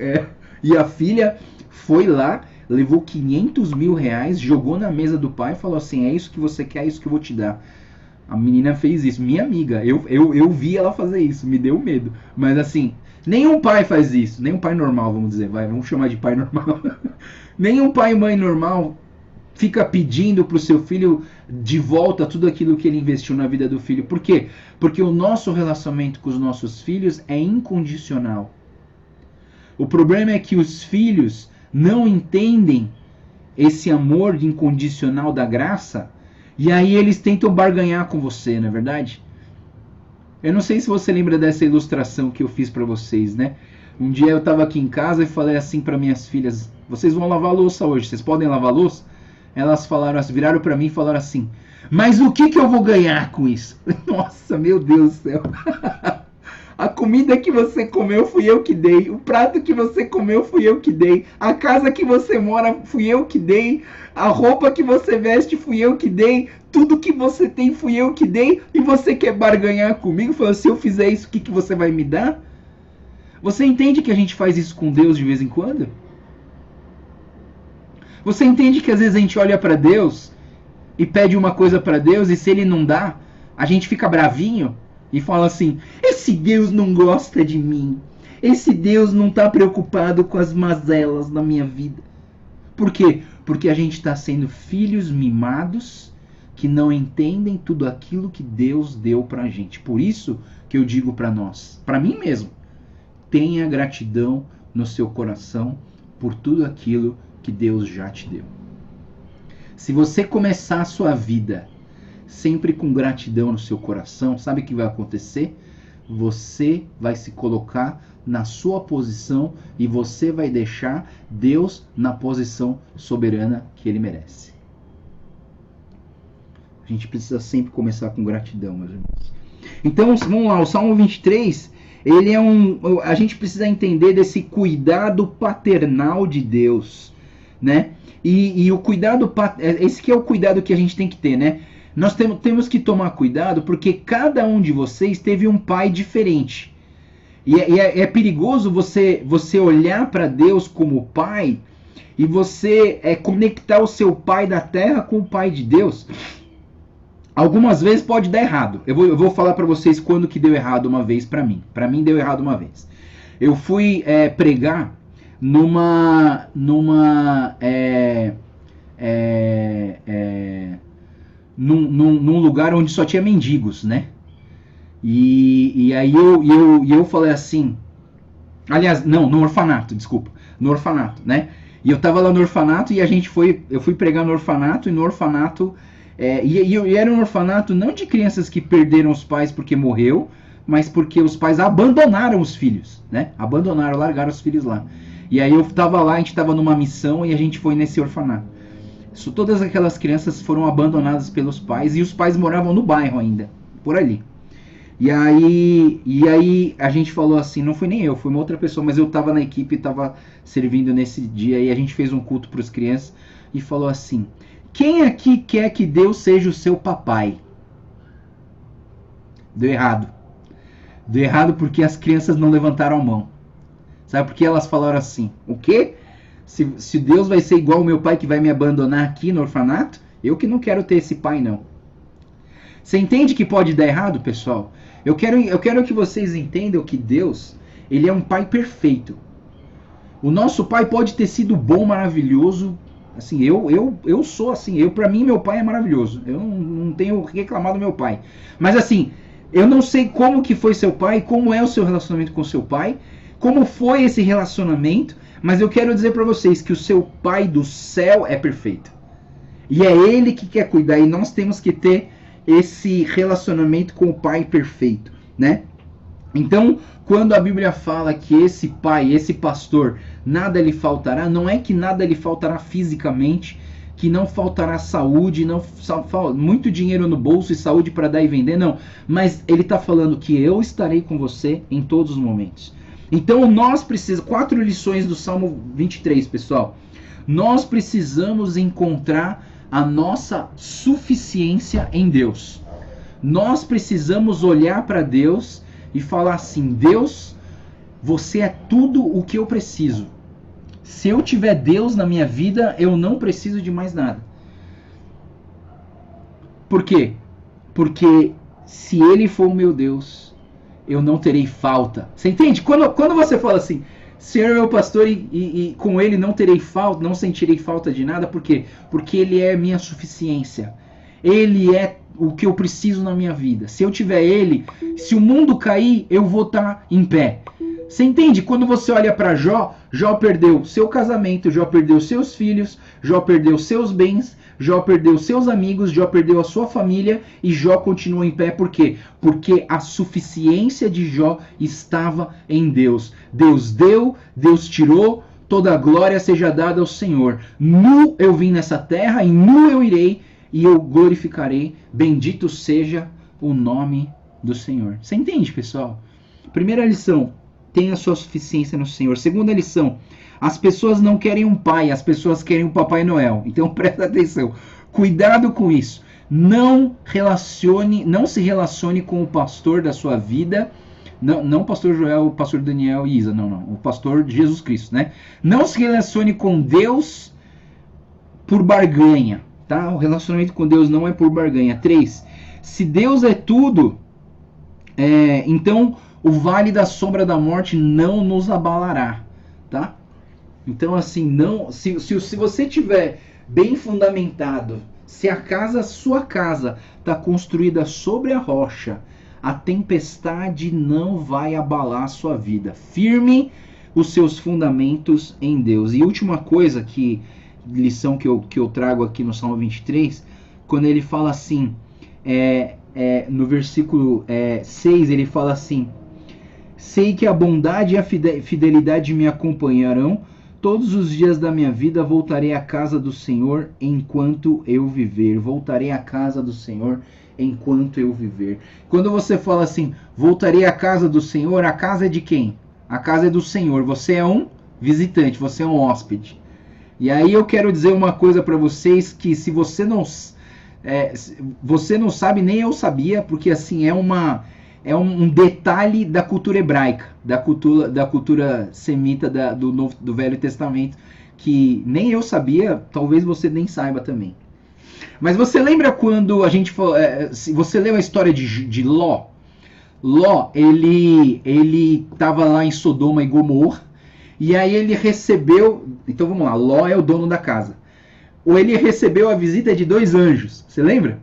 E a filha foi lá, levou 500 mil reais, jogou na mesa do pai e falou assim, é isso que você quer, é isso que eu vou te dar. A menina fez isso, minha amiga, eu vi ela fazer isso, me deu medo. Mas assim, nenhum pai faz isso, nenhum pai normal, vamos dizer, vamos chamar de pai normal. Nenhum pai e mãe normal fica pedindo para o seu filho de volta tudo aquilo que ele investiu na vida do filho. Por quê? Porque o nosso relacionamento com os nossos filhos é incondicional. O problema é que os filhos não entendem esse amor incondicional da graça, e aí eles tentam barganhar com você, não é verdade? Eu não sei se você lembra dessa ilustração que eu fiz para vocês, né? Um dia eu estava aqui em casa e falei assim para minhas filhas: vocês vão lavar a louça hoje, vocês podem lavar a louça? Elas falaram, viraram para mim e falaram assim: mas o que eu vou ganhar com isso? Nossa, meu Deus do céu. A comida que você comeu fui eu que dei. O prato que você comeu fui eu que dei. A casa que você mora fui eu que dei. A roupa que você veste fui eu que dei. Tudo que você tem fui eu que dei. E você quer barganhar comigo? Falou, se eu fizer isso, o que você vai me dar? Você entende que a gente faz isso com Deus de vez em quando? Você entende que às vezes a gente olha para Deus e pede uma coisa para Deus, e se Ele não dá, a gente fica bravinho e fala assim: esse Deus não gosta de mim. Esse Deus não está preocupado com as mazelas da minha vida. Por quê? Porque a gente está sendo filhos mimados que não entendem tudo aquilo que Deus deu para a gente. Por isso que eu digo para nós, para mim mesmo, tenha gratidão no seu coração por tudo aquilo que Deus já te deu. Se você começar a sua vida sempre com gratidão no seu coração, sabe o que vai acontecer? Você vai se colocar na sua posição e você vai deixar Deus na posição soberana que Ele merece. A gente precisa sempre começar com gratidão, meus irmãos. Então, vamos lá, o Salmo 23, ele a gente precisa entender desse cuidado paternal de Deus, né? E o cuidado, esse que é o cuidado que a gente tem que ter, né? Nós temos que tomar cuidado porque cada um de vocês teve um pai diferente. E é perigoso você olhar para Deus como pai e você conectar o seu pai da terra com o pai de Deus. Algumas vezes pode dar errado. Eu vou falar para vocês quando que deu errado uma vez para mim. Para mim deu errado uma vez. Eu fui pregar num lugar onde só tinha mendigos, né? E aí eu falei assim, aliás, não, no orfanato, desculpa, no orfanato, né? E eu tava lá no orfanato e eu fui pregar no orfanato, e no orfanato, e era um orfanato não de crianças que perderam os pais porque morreu, mas porque os pais abandonaram os filhos, né? Largaram os filhos lá. E aí eu tava lá, a gente tava numa missão e a gente foi nesse orfanato. Todas aquelas crianças foram abandonadas pelos pais e os pais moravam no bairro ainda, por ali. E aí a gente falou assim, não fui nem eu, foi uma outra pessoa, mas eu tava na equipe, tava servindo nesse dia, e a gente fez um culto para as crianças e falou assim: quem aqui quer que Deus seja o seu papai? Deu errado. Deu errado porque as crianças não levantaram a mão. Sabe por que elas falaram assim? O quê? Se Deus vai ser igual o meu pai que vai me abandonar aqui no orfanato, eu que não quero ter esse pai, não. Você entende que pode dar errado, pessoal? Eu quero que vocês entendam que Deus, Ele é um pai perfeito. O nosso pai pode ter sido bom, maravilhoso. Assim, eu sou assim. Para mim, meu pai é maravilhoso. Eu não tenho o que reclamar do meu pai. Mas assim, eu não sei como que foi seu pai, como é o seu relacionamento com seu pai, como foi esse relacionamento, mas eu quero dizer para vocês que o seu pai do céu é perfeito. E é Ele que quer cuidar, e nós temos que ter esse relacionamento com o pai perfeito, né? Então, quando a Bíblia fala que esse pai, esse pastor, nada lhe faltará, não é que nada lhe faltará fisicamente, que não faltará saúde, muito dinheiro no bolso e saúde para dar e vender, não. Mas ele está falando que eu estarei com você em todos os momentos. Então nós precisamos, 4 lições do Salmo 23, pessoal. Nós precisamos encontrar a nossa suficiência em Deus. Nós precisamos olhar para Deus e falar assim: Deus, você é tudo o que eu preciso. Se eu tiver Deus na minha vida, eu não preciso de mais nada. Por quê? Porque se Ele for o meu Deus, eu não terei falta. Você entende? Quando você fala assim, Senhor é meu pastor e com Ele não terei falta, não sentirei falta de nada, por quê? Porque Ele é minha suficiência. Ele é o que eu preciso na minha vida. Se eu tiver Ele, se o mundo cair, eu vou estar em pé. Você entende? Quando você olha para Jó, Jó perdeu seu casamento, Jó perdeu seus filhos, Jó perdeu seus bens, Jó perdeu seus amigos, Jó perdeu a sua família e Jó continua em pé. Por quê? Porque a suficiência de Jó estava em Deus. Deus deu, Deus tirou, toda a glória seja dada ao Senhor. Nu eu vim nessa terra e nu eu irei e eu glorificarei. Bendito seja o nome do Senhor. Você entende, pessoal? Primeira lição. Tenha sua suficiência no Senhor. Segunda lição, as pessoas não querem um pai, as pessoas querem um Papai Noel. Então presta atenção, cuidado com isso. Não se relacione com o pastor da sua vida. Não o pastor Joel, o pastor Daniel e Isa, não. O pastor Jesus Cristo, né? Não se relacione com Deus por barganha, tá? O relacionamento com Deus não é por barganha. 3. Se Deus é tudo, então o vale da sombra da morte não nos abalará, tá? Então, assim, não, se você tiver bem fundamentado, se sua casa está construída sobre a rocha, a tempestade não vai abalar a sua vida. Firme os seus fundamentos em Deus. E última coisa, lição que eu trago aqui no Salmo 23, quando ele fala assim, no versículo 6, ele fala assim: sei que a bondade e a fidelidade me acompanharão todos os dias da minha vida. Voltarei à casa do Senhor enquanto eu viver. Voltarei à casa do Senhor enquanto eu viver. Quando você fala assim, voltarei à casa do Senhor, a casa é de quem? A casa é do Senhor. Você é um visitante, você é um hóspede. E aí eu quero dizer uma coisa para vocês, que se você não sabe, nem eu sabia, porque assim é um detalhe da cultura hebraica, da cultura semita do Velho Testamento, que nem eu sabia, talvez você nem saiba também. Mas você lembra quando a gente se você leu a história de Ló? Ló, ele estava lá em Sodoma e Gomorra, e aí ele recebeu, então vamos lá, Ló é o dono da casa. Ou ele recebeu a visita de 2 anjos, você lembra?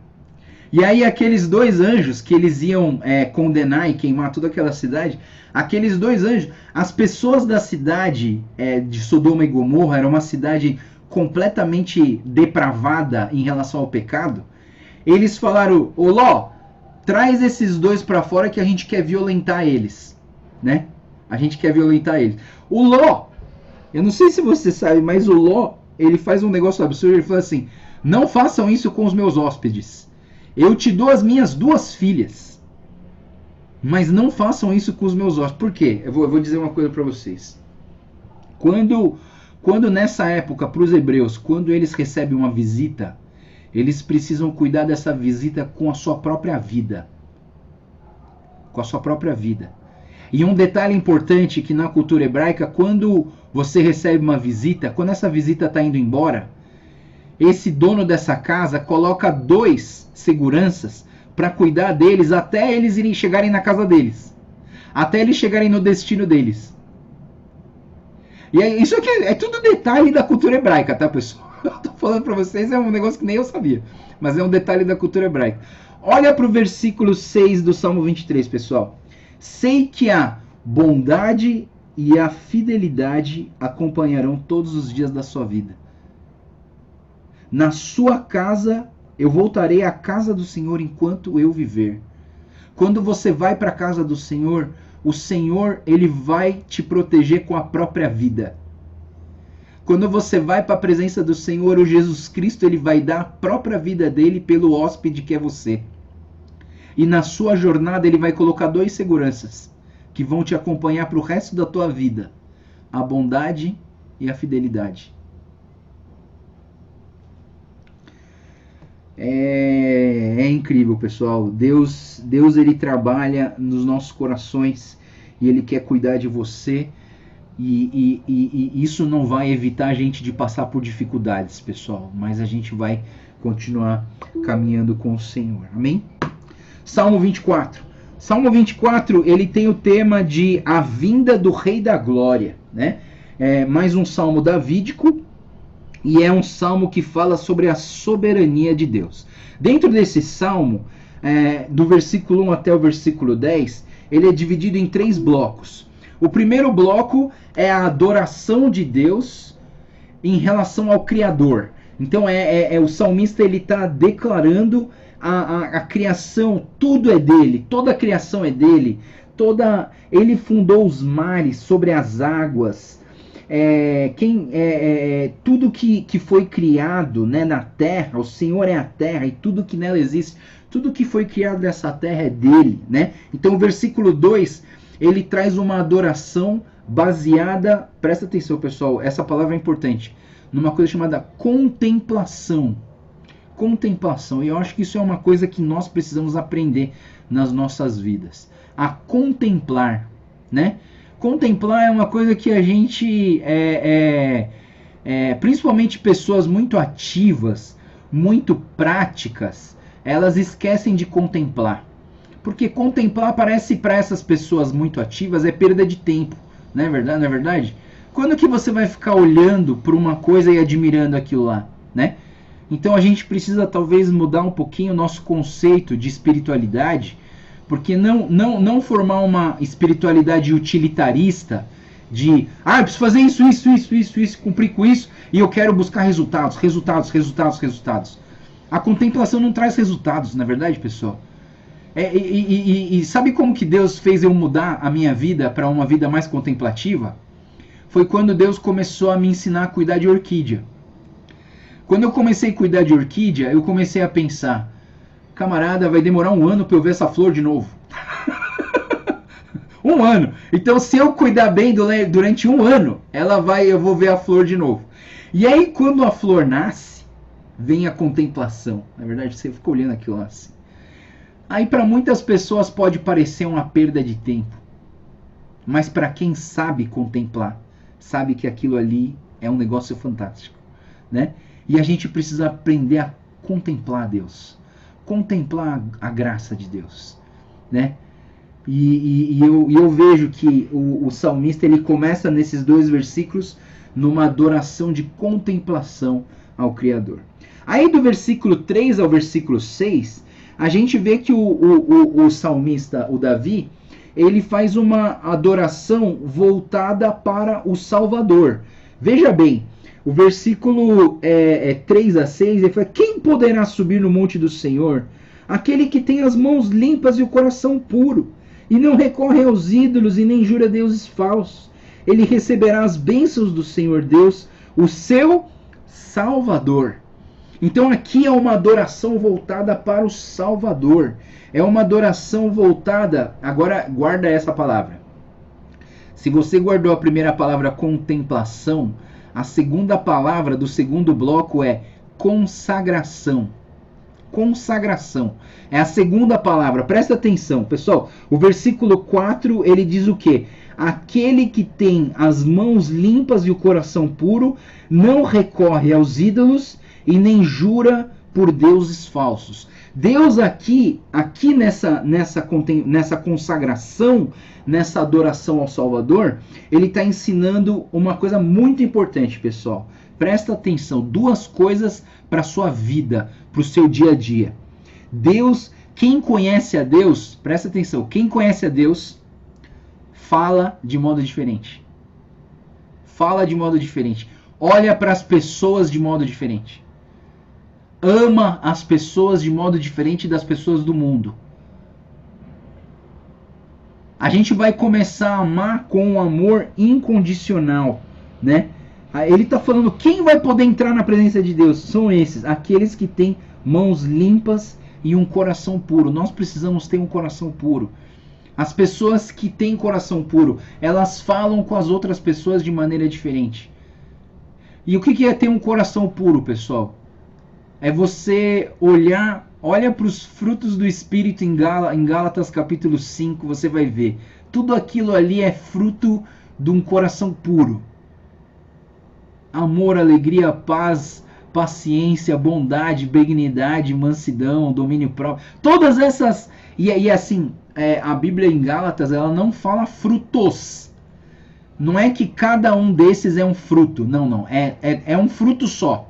E aí aqueles 2 anjos que eles iam condenar e queimar toda aquela cidade, aqueles 2 anjos, as pessoas da cidade de Sodoma e Gomorra, era uma cidade completamente depravada em relação ao pecado, eles falaram: ô Ló, traz esses 2 para fora que a gente quer violentar eles, né? A gente quer violentar eles. O Ló, eu não sei se você sabe, mas o Ló, ele faz um negócio absurdo, ele fala assim: não façam isso com os meus hóspedes. Eu te dou as minhas 2 filhas, mas não façam isso com os meus hóspedes. Por quê? Eu vou dizer uma coisa para vocês. Quando nessa época, para os hebreus, quando eles recebem uma visita, eles precisam cuidar dessa visita com a sua própria vida. Com a sua própria vida. E um detalhe importante que na cultura hebraica, quando você recebe uma visita, quando essa visita está indo embora, esse dono dessa casa coloca 2 seguranças para cuidar deles até eles chegarem na casa deles. Até eles chegarem no destino deles. E isso aqui é tudo detalhe da cultura hebraica, tá, pessoal? Eu tô falando para vocês, é um negócio que nem eu sabia. Mas é um detalhe da cultura hebraica. Olha para o versículo 6 do Salmo 23, pessoal. Sei que a bondade e a fidelidade acompanharão todos os dias da sua vida. Na sua casa, eu voltarei à casa do Senhor enquanto eu viver. Quando você vai para a casa do Senhor, o Senhor, ele vai te proteger com a própria vida. Quando você vai para a presença do Senhor, o Jesus Cristo, ele vai dar a própria vida dele pelo hóspede que é você. E na sua jornada, ele vai colocar 2 seguranças que vão te acompanhar para o resto da tua vida: a bondade e a fidelidade. É incrível, pessoal. Deus ele trabalha nos nossos corações e ele quer cuidar de você. E isso não vai evitar a gente de passar por dificuldades, pessoal. Mas a gente vai continuar caminhando com o Senhor. Amém? Salmo 24. Salmo 24, ele tem o tema de a vinda do Rei da Glória, né? É mais um salmo davídico. E é um salmo que fala sobre a soberania de Deus. Dentro desse salmo, do versículo 1 até o versículo 10, ele é dividido em 3 blocos. O primeiro bloco é a adoração de Deus em relação ao Criador. Então o salmista ele está declarando a criação, tudo é dele, toda a criação é dele, ele fundou os mares sobre as águas, tudo que foi criado, né, na terra, o Senhor é a terra e tudo que nela existe, tudo que foi criado nessa terra é dele, né? Então o versículo 2, ele traz uma adoração baseada, presta atenção pessoal, essa palavra é importante, numa coisa chamada contemplação. Contemplação, e eu acho que isso é uma coisa que nós precisamos aprender nas nossas vidas, a contemplar, né? Contemplar é uma coisa que a gente, principalmente pessoas muito ativas, muito práticas, elas esquecem de contemplar, porque contemplar parece para essas pessoas muito ativas é perda de tempo, não é verdade? Não é verdade? Quando que você vai ficar olhando para uma coisa e admirando aquilo lá, né? Então a gente precisa talvez mudar um pouquinho o nosso conceito de espiritualidade, porque não formar uma espiritualidade utilitarista de, eu preciso fazer isso, cumprir com isso, e eu quero buscar resultados. A contemplação não traz resultados, na verdade, pessoal. E sabe como que Deus fez eu mudar a minha vida para uma vida mais contemplativa? Foi quando Deus começou a me ensinar a cuidar de orquídea. Quando eu comecei a cuidar de orquídea, eu comecei a pensar, camarada, vai demorar 1 ano para eu ver essa flor de novo. 1 ano. Então, se eu cuidar bem durante 1 ano, eu vou ver a flor de novo. E aí, quando a flor nasce, vem a contemplação. Na verdade, você fica olhando aquilo lá assim. Aí, para muitas pessoas, pode parecer uma perda de tempo. Mas para quem sabe contemplar, sabe que aquilo ali é um negócio fantástico, né? E a gente precisa aprender a contemplar Deus, contemplar a graça de Deus, né? E eu vejo que o salmista ele começa nesses 2 versículos numa adoração de contemplação ao Criador. Aí do versículo 3 ao versículo 6, a gente vê que o salmista, o Davi, ele faz uma adoração voltada para o Salvador. Veja bem, o versículo 3 a 6, ele fala, quem poderá subir no monte do Senhor? Aquele que tem as mãos limpas e o coração puro, e não recorre aos ídolos e nem jura deuses falsos. Ele receberá as bênçãos do Senhor Deus, o seu Salvador. Então aqui é uma adoração voltada para o Salvador. É uma adoração voltada, agora guarda essa palavra. Se você guardou a primeira palavra contemplação, a segunda palavra do segundo bloco é consagração. Consagração. É a segunda palavra. Presta atenção, pessoal. O versículo 4, ele diz o quê? Aquele que tem as mãos limpas e o coração puro, não recorre aos ídolos e nem jura por deuses falsos. Deus aqui nessa consagração, nessa adoração ao Salvador, ele está ensinando uma coisa muito importante, pessoal. Presta atenção, 2 coisas para a sua vida, para o seu dia a dia. Deus, quem conhece a Deus, presta atenção, quem conhece a Deus, fala de modo diferente. Fala de modo diferente. Olha para as pessoas de modo diferente. Ama as pessoas de modo diferente das pessoas do mundo. A gente vai começar a amar com um amor incondicional, né? Ele está falando, quem vai poder entrar na presença de Deus? São esses, aqueles que têm mãos limpas e um coração puro. Nós precisamos ter um coração puro. As pessoas que têm coração puro, elas falam com as outras pessoas de maneira diferente. E o que é ter um coração puro, pessoal? É você olha para os frutos do Espírito em Gálatas capítulo 5, você vai ver. Tudo aquilo ali é fruto de um coração puro. Amor, alegria, paz, paciência, bondade, benignidade, mansidão, domínio próprio. Todas essas... E assim, a Bíblia em Gálatas, ela não fala frutos. Não é que cada um desses é um fruto. Não. É um fruto só.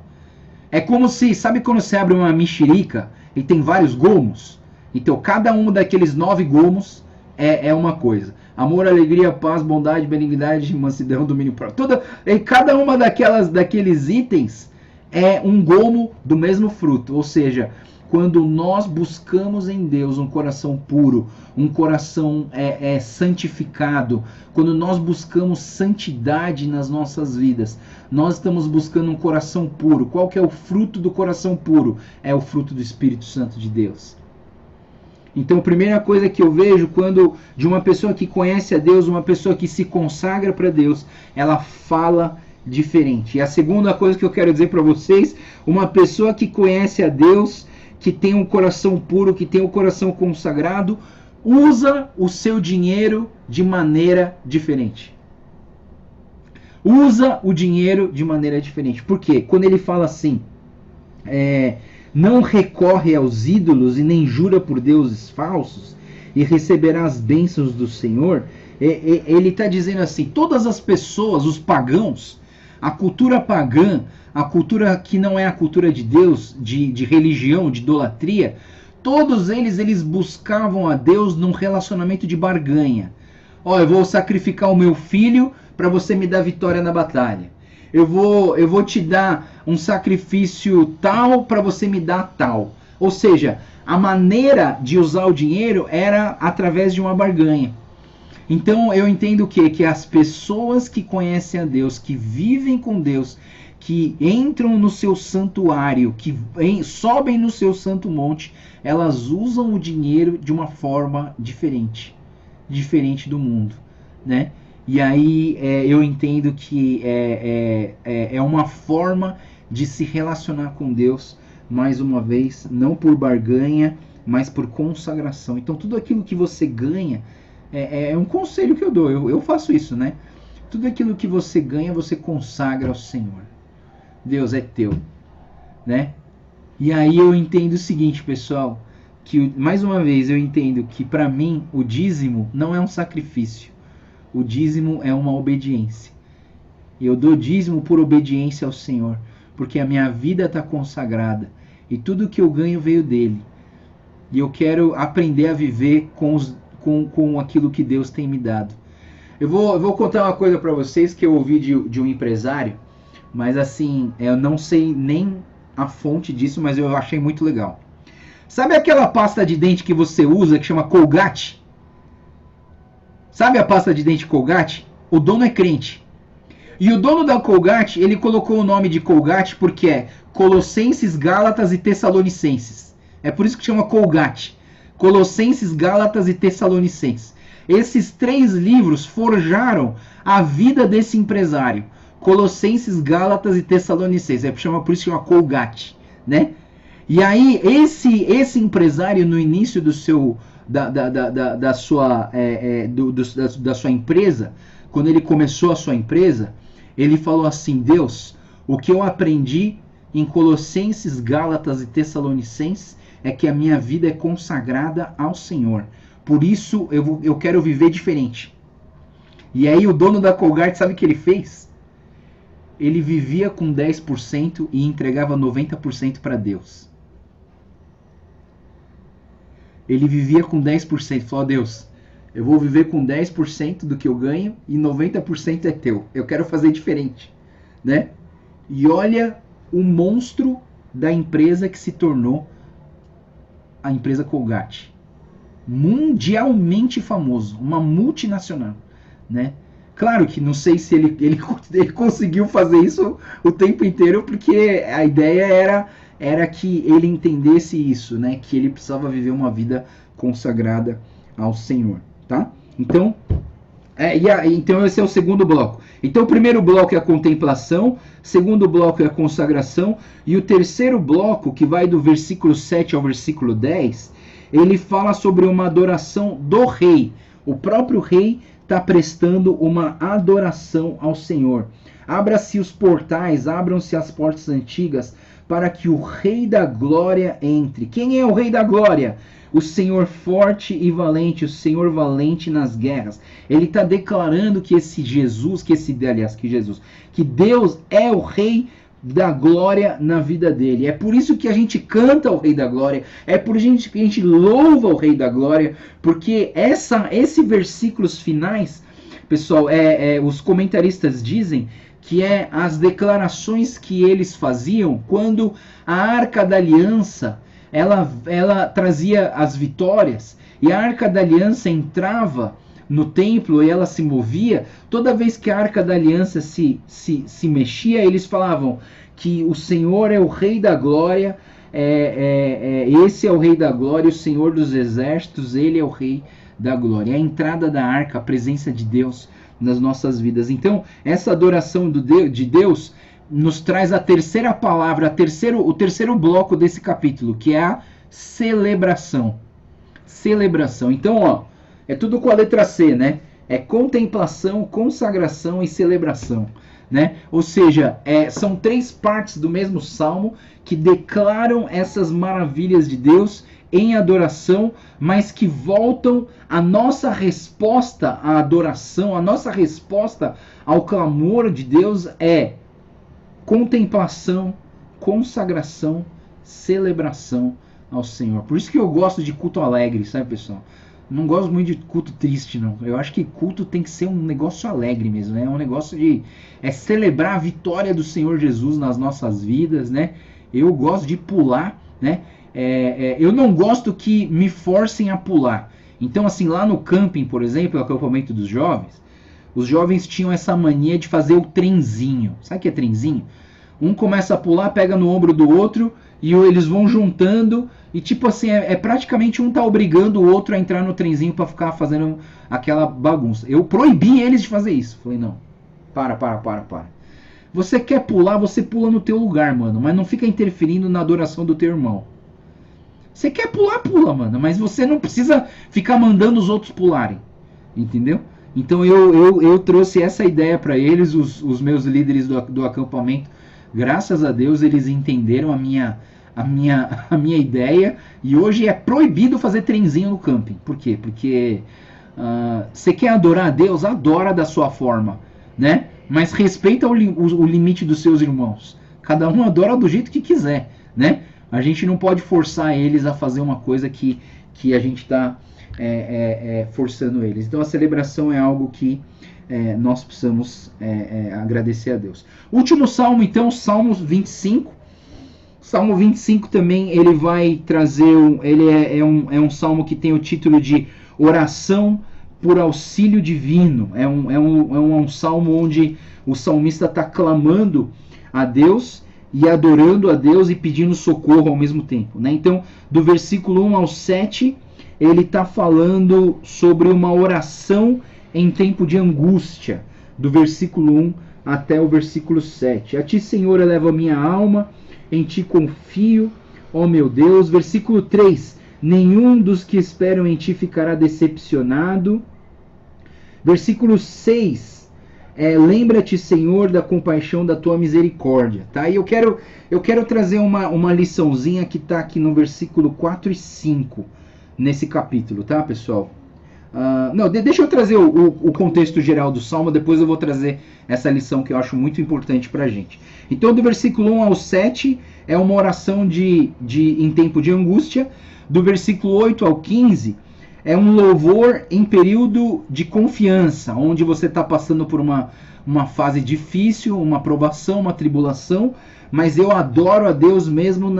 É como se, sabe quando você abre uma mexerica e tem vários gomos? Então, cada um daqueles 9 gomos é uma coisa. Amor, alegria, paz, bondade, benignidade, mansidão, domínio próprio. Cada uma daqueles itens é um gomo do mesmo fruto. Ou seja, quando nós buscamos em Deus um coração puro, um coração santificado, quando nós buscamos santidade nas nossas vidas, nós estamos buscando um coração puro. Qual que é o fruto do coração puro? É o fruto do Espírito Santo de Deus. Então, a primeira coisa que eu vejo quando de uma pessoa que conhece a Deus, uma pessoa que se consagra para Deus, ela fala diferente. E a segunda coisa que eu quero dizer para vocês, uma pessoa que conhece a Deus, que tem um coração puro, que tem um coração consagrado, usa o seu dinheiro de maneira diferente. Usa o dinheiro de maneira diferente. Por quê? Quando ele fala assim, não recorre aos ídolos e nem jura por deuses falsos e receberá as bênçãos do Senhor, ele está dizendo assim, todas as pessoas, os pagãos, a cultura pagã, a cultura que não é a cultura de Deus, de religião, de idolatria, todos eles buscavam a Deus num relacionamento de barganha. Eu vou sacrificar o meu filho para você me dar vitória na batalha. Eu vou te dar um sacrifício tal para você me dar tal. Ou seja, a maneira de usar o dinheiro era através de uma barganha. Então eu entendo que as pessoas que conhecem a Deus, que vivem com Deus, que entram no seu santuário, que sobem no seu santo monte, elas usam o dinheiro de uma forma diferente do mundo, né? E aí eu entendo que é uma forma de se relacionar com Deus, mais uma vez, não por barganha, mas por consagração. Então tudo aquilo que você ganha, é um conselho que eu dou, eu faço isso, né? Tudo aquilo que você ganha, você consagra ao Senhor. Deus é teu, né? E aí eu entendo o seguinte, pessoal, que mais uma vez eu entendo que para mim o dízimo não é um sacrifício. O dízimo é uma obediência. E eu dou dízimo por obediência ao Senhor, porque a minha vida está consagrada e tudo que eu ganho veio dele. E eu quero aprender a viver com aquilo que Deus tem me dado. Eu vou contar uma coisa para vocês que eu ouvi de um empresário, mas assim, eu não sei nem a fonte disso, mas eu achei muito legal. Sabe aquela pasta de dente que você usa que chama Colgate? Sabe a pasta de dente Colgate? O dono é crente. E o dono da Colgate, ele colocou o nome de Colgate porque é Colossenses, Gálatas e Tessalonicenses. É por isso que chama Colgate. Colossenses, Gálatas e Tessalonicenses. Esses 3 livros forjaram a vida desse empresário. Colossenses, Gálatas e Tessalonicenses. Por isso que chama Colgate, né? E aí, esse empresário, no início do seu... Da sua empresa, quando ele começou a sua empresa, ele falou assim: Deus, o que eu aprendi em Colossenses, Gálatas e Tessalonicenses é que a minha vida é consagrada ao Senhor. Por isso eu quero viver diferente. E aí o dono da Colgate, sabe o que ele fez? Ele vivia com 10% e entregava 90% para Deus. Ele vivia com 10%. Falou: Deus, eu vou viver com 10% do que eu ganho e 90% é teu. Eu quero fazer diferente, né? E olha o monstro da empresa que se tornou a empresa Colgate. Mundialmente famoso, uma multinacional, né? Claro que não sei se ele conseguiu fazer isso o tempo inteiro, porque a ideia era que ele entendesse isso, né? Que ele precisava viver uma vida consagrada ao Senhor, tá? Então, então esse é o segundo bloco. Então o primeiro bloco é a contemplação, segundo bloco é a consagração, e o terceiro bloco, que vai do versículo 7 ao versículo 10, ele fala sobre uma adoração do rei. O próprio rei está prestando uma adoração ao Senhor. Abra-se os portais, abram-se as portas antigas, para que o Rei da Glória entre. Quem é o Rei da Glória? O Senhor forte e valente, o Senhor valente nas guerras. Ele está declarando que que Deus é o Rei da glória na vida dele. É por isso que a gente canta o Rei da Glória, é por isso que a gente louva o Rei da Glória, porque esses versículos finais, pessoal, os comentaristas dizem que é as declarações que eles faziam quando a Arca da Aliança ela trazia as vitórias, e a Arca da Aliança entrava no templo e ela se movia. Toda vez que a Arca da Aliança se mexia, eles falavam que o Senhor é o Rei da Glória, esse é o Rei da Glória, o Senhor dos Exércitos, ele é o Rei da Glória. A entrada da Arca, a presença de Deus nas nossas vidas. Então, essa adoração de Deus nos traz a terceira palavra, o terceiro bloco desse capítulo, que é a celebração. Celebração. Então, ó, é tudo com a letra C, né? É contemplação, consagração e celebração, né? Ou seja, são três partes do mesmo salmo que declaram essas maravilhas de Deus em adoração, mas que voltam a nossa resposta à adoração, a nossa resposta ao clamor de Deus é contemplação, consagração, celebração ao Senhor. Por isso que eu gosto de culto alegre, sabe, pessoal? Não gosto muito de culto triste, não. Eu acho que culto tem que ser um negócio alegre mesmo, né? É um negócio de celebrar a vitória do Senhor Jesus nas nossas vidas, né? Eu gosto de pular, né? Eu não gosto que me forcem a pular. Então, assim, lá no camping, por exemplo, o acampamento dos jovens, os jovens tinham essa mania de fazer o trenzinho. Sabe o que é trenzinho? Um começa a pular, pega no ombro do outro e eles vão juntando. E tipo assim, praticamente um tá obrigando o outro a entrar no trenzinho para ficar fazendo aquela bagunça. Eu proibi eles de fazer isso. Falei, não, para. Você quer pular, você pula no teu lugar, mano. Mas não fica interferindo na adoração do teu irmão. Você quer pular, pula, mano. Mas você não precisa ficar mandando os outros pularem. Entendeu? Então eu trouxe essa ideia para eles, os meus líderes do acampamento. Graças a Deus eles entenderam a minha ideia, e hoje é proibido fazer trenzinho no camping. Por quê? Porque você quer adorar a Deus, adora da sua forma, né? Mas respeita o limite dos seus irmãos. Cada um adora do jeito que quiser, né? A gente não pode forçar eles a fazer uma coisa que a gente está forçando eles. Então a celebração é algo que nós precisamos agradecer a Deus. Último salmo, então, Salmo 25. Salmo 25 também ele vai trazer, é um salmo que tem o título de oração por auxílio divino. É um salmo onde o salmista está clamando a Deus e adorando a Deus e pedindo socorro ao mesmo tempo, né? Então, do versículo 1 ao 7, ele está falando sobre uma oração em tempo de angústia, do versículo 1 até o versículo 7. A ti, Senhor, elevo a minha alma, em ti confio, ó meu Deus. Versículo 3, nenhum dos que esperam em ti ficará decepcionado. Versículo 6, lembra-te, Senhor, da compaixão da tua misericórdia. Tá? E eu quero trazer uma liçãozinha que está aqui no versículo 4 e 5, nesse capítulo, tá, pessoal? Deixa eu trazer o contexto geral do Salmo, depois eu vou trazer essa lição que eu acho muito importante pra gente. Então, do versículo 1 ao 7, é uma oração em tempo de angústia. Do versículo 8 ao 15, é um louvor em período de confiança, onde você está passando por uma fase difícil, uma provação, uma tribulação, mas eu adoro a Deus mesmo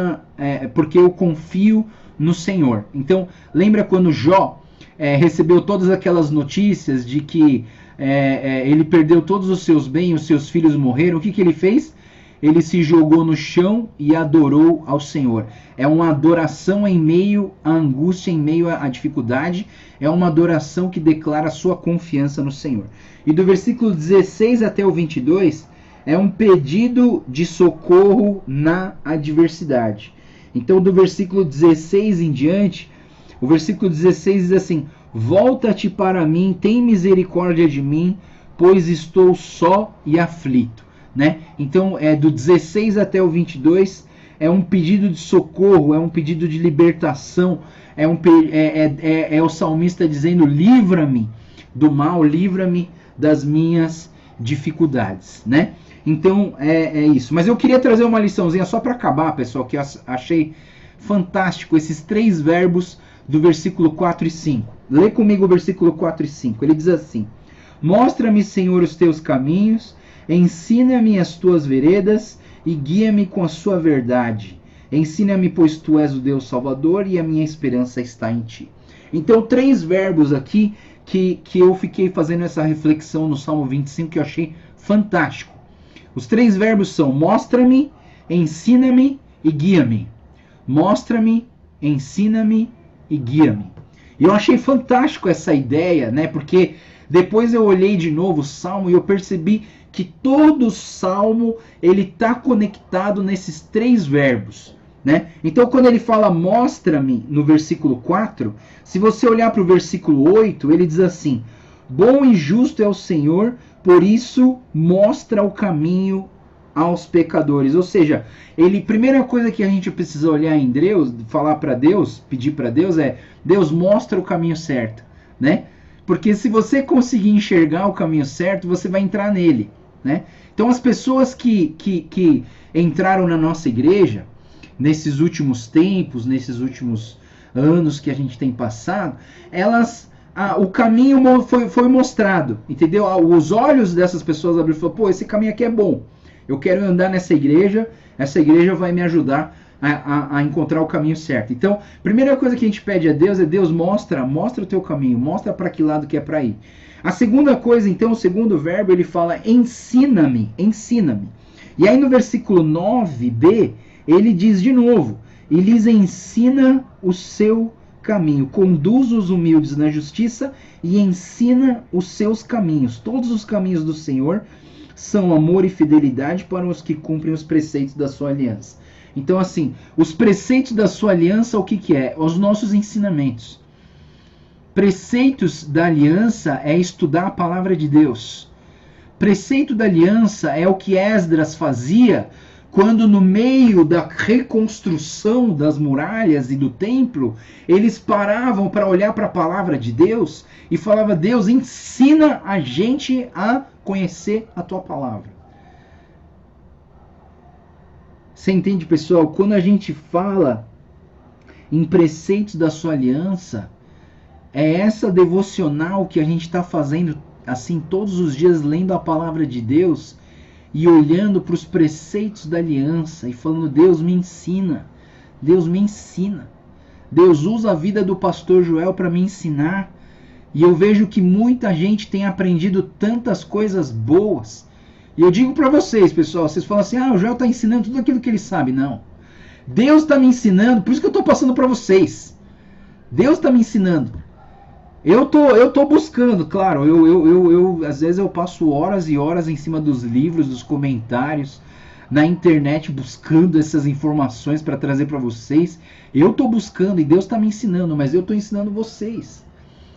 porque eu confio no Senhor. Então, lembra quando Jó recebeu todas aquelas notícias de que ele perdeu todos os seus bens, os seus filhos morreram? O que ele fez? Ele se jogou no chão e adorou ao Senhor. É uma adoração em meio à angústia, em meio à dificuldade. É uma adoração que declara a sua confiança no Senhor. E do versículo 16 até o 22, é um pedido de socorro na adversidade. Então, do versículo 16 em diante, o versículo 16 diz assim: volta-te para mim, tem misericórdia de mim, pois estou só e aflito. Né? Então, do 16 até o 22, é um pedido de socorro, é um pedido de libertação, é o salmista dizendo: livra-me do mal, livra-me das minhas dificuldades, né? Então é isso. Mas eu queria trazer uma liçãozinha só para acabar, pessoal, que eu achei fantástico esses 3 verbos do versículo 4 e 5. Lê comigo o versículo 4 e 5. Ele diz assim: Mostra-me, Senhor, os teus caminhos, ensina-me as tuas veredas e guia-me com a sua verdade. Ensina-me, pois tu és o Deus Salvador e a minha esperança está em ti. Então, 3 verbos aqui que eu fiquei fazendo essa reflexão no Salmo 25 que eu achei fantástico. Os 3 verbos são: mostra-me, ensina-me e guia-me. Mostra-me, ensina-me e guia-me. E eu achei fantástico essa ideia, né? Porque depois eu olhei de novo o Salmo e eu percebi que todo o Salmo ele está conectado nesses 3 verbos, né? Então quando ele fala mostra-me no versículo 4, se você olhar para o versículo 8, ele diz assim: bom e justo é o Senhor, por isso mostra o caminho aos pecadores. Ou seja, primeira coisa que a gente precisa olhar em Deus, falar para Deus, pedir para Deus é: Deus, mostra o caminho certo, né? Porque se você conseguir enxergar o caminho certo, você vai entrar nele, né? Então as pessoas que entraram na nossa igreja nesses últimos tempos, nesses últimos anos que a gente tem passado, o caminho foi mostrado, entendeu? Os olhos dessas pessoas abriram e falaram: pô, esse caminho aqui é bom, eu quero andar nessa igreja, essa igreja vai me ajudar a encontrar o caminho certo. Então, primeira coisa que a gente pede a Deus é: Deus, mostra o teu caminho, mostra para que lado que é para ir. A segunda coisa, então, o segundo verbo, ele fala: ensina-me, ensina-me. E aí no versículo 9b, ele diz de novo: e lhes ensina o seu caminho, conduz os humildes na justiça e ensina os seus caminhos. Todos os caminhos do Senhor são amor e fidelidade para os que cumprem os preceitos da sua aliança. Então, assim, os preceitos da sua aliança, o que é? Os nossos ensinamentos. Preceitos da aliança é estudar a palavra de Deus. Preceito da aliança é o que Esdras fazia quando, no meio da reconstrução das muralhas e do templo, eles paravam para olhar para a palavra de Deus e falavam: Deus, ensina a gente a conhecer a tua palavra. Você entende, pessoal? Quando a gente fala em preceitos da sua aliança, é essa devocional que a gente está fazendo assim todos os dias, lendo a palavra de Deus e olhando para os preceitos da aliança e falando: Deus, me ensina, Deus, me ensina. Deus, usa a vida do pastor Joel para me ensinar. E eu vejo que muita gente tem aprendido tantas coisas boas. E eu digo para vocês, pessoal, vocês falam assim: o Joel está ensinando tudo aquilo que ele sabe. Não. Deus está me ensinando, por isso que eu estou passando para vocês. Deus está me ensinando. Eu tô buscando, claro, eu às vezes eu passo horas e horas em cima dos livros, dos comentários, na internet, buscando essas informações para trazer para vocês. Eu tô buscando e Deus está me ensinando, mas eu tô ensinando vocês.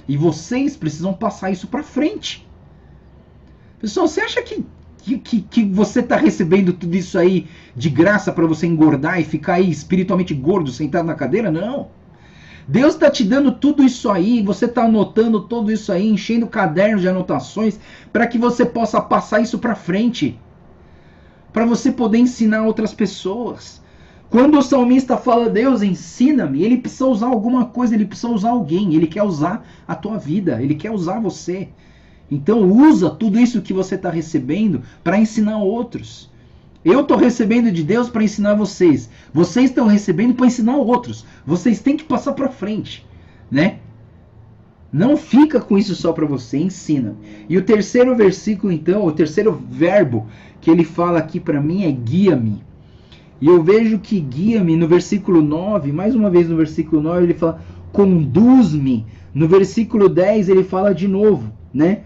E vocês precisam passar isso para frente. Pessoal, você acha que você está recebendo tudo isso aí de graça para você engordar e ficar aí espiritualmente gordo, sentado na cadeira? Não. Deus está te dando tudo isso aí, você está anotando tudo isso aí, enchendo cadernos de anotações, para que você possa passar isso para frente, para você poder ensinar outras pessoas. Quando o salmista fala: Deus, ensina-me, ele precisa usar alguma coisa, ele precisa usar alguém, ele quer usar a tua vida, ele quer usar você. Então usa tudo isso que você está recebendo para ensinar outros. Eu estou recebendo de Deus para ensinar vocês. Vocês estão recebendo para ensinar outros. Vocês têm que passar para frente, né? Não fica com isso só para você, ensina. E o terceiro versículo, então, o terceiro verbo que ele fala aqui para mim é guia-me. E eu vejo que guia-me no versículo 9, mais uma vez no versículo 9 ele fala conduz-me. No versículo 10 ele fala de novo, né?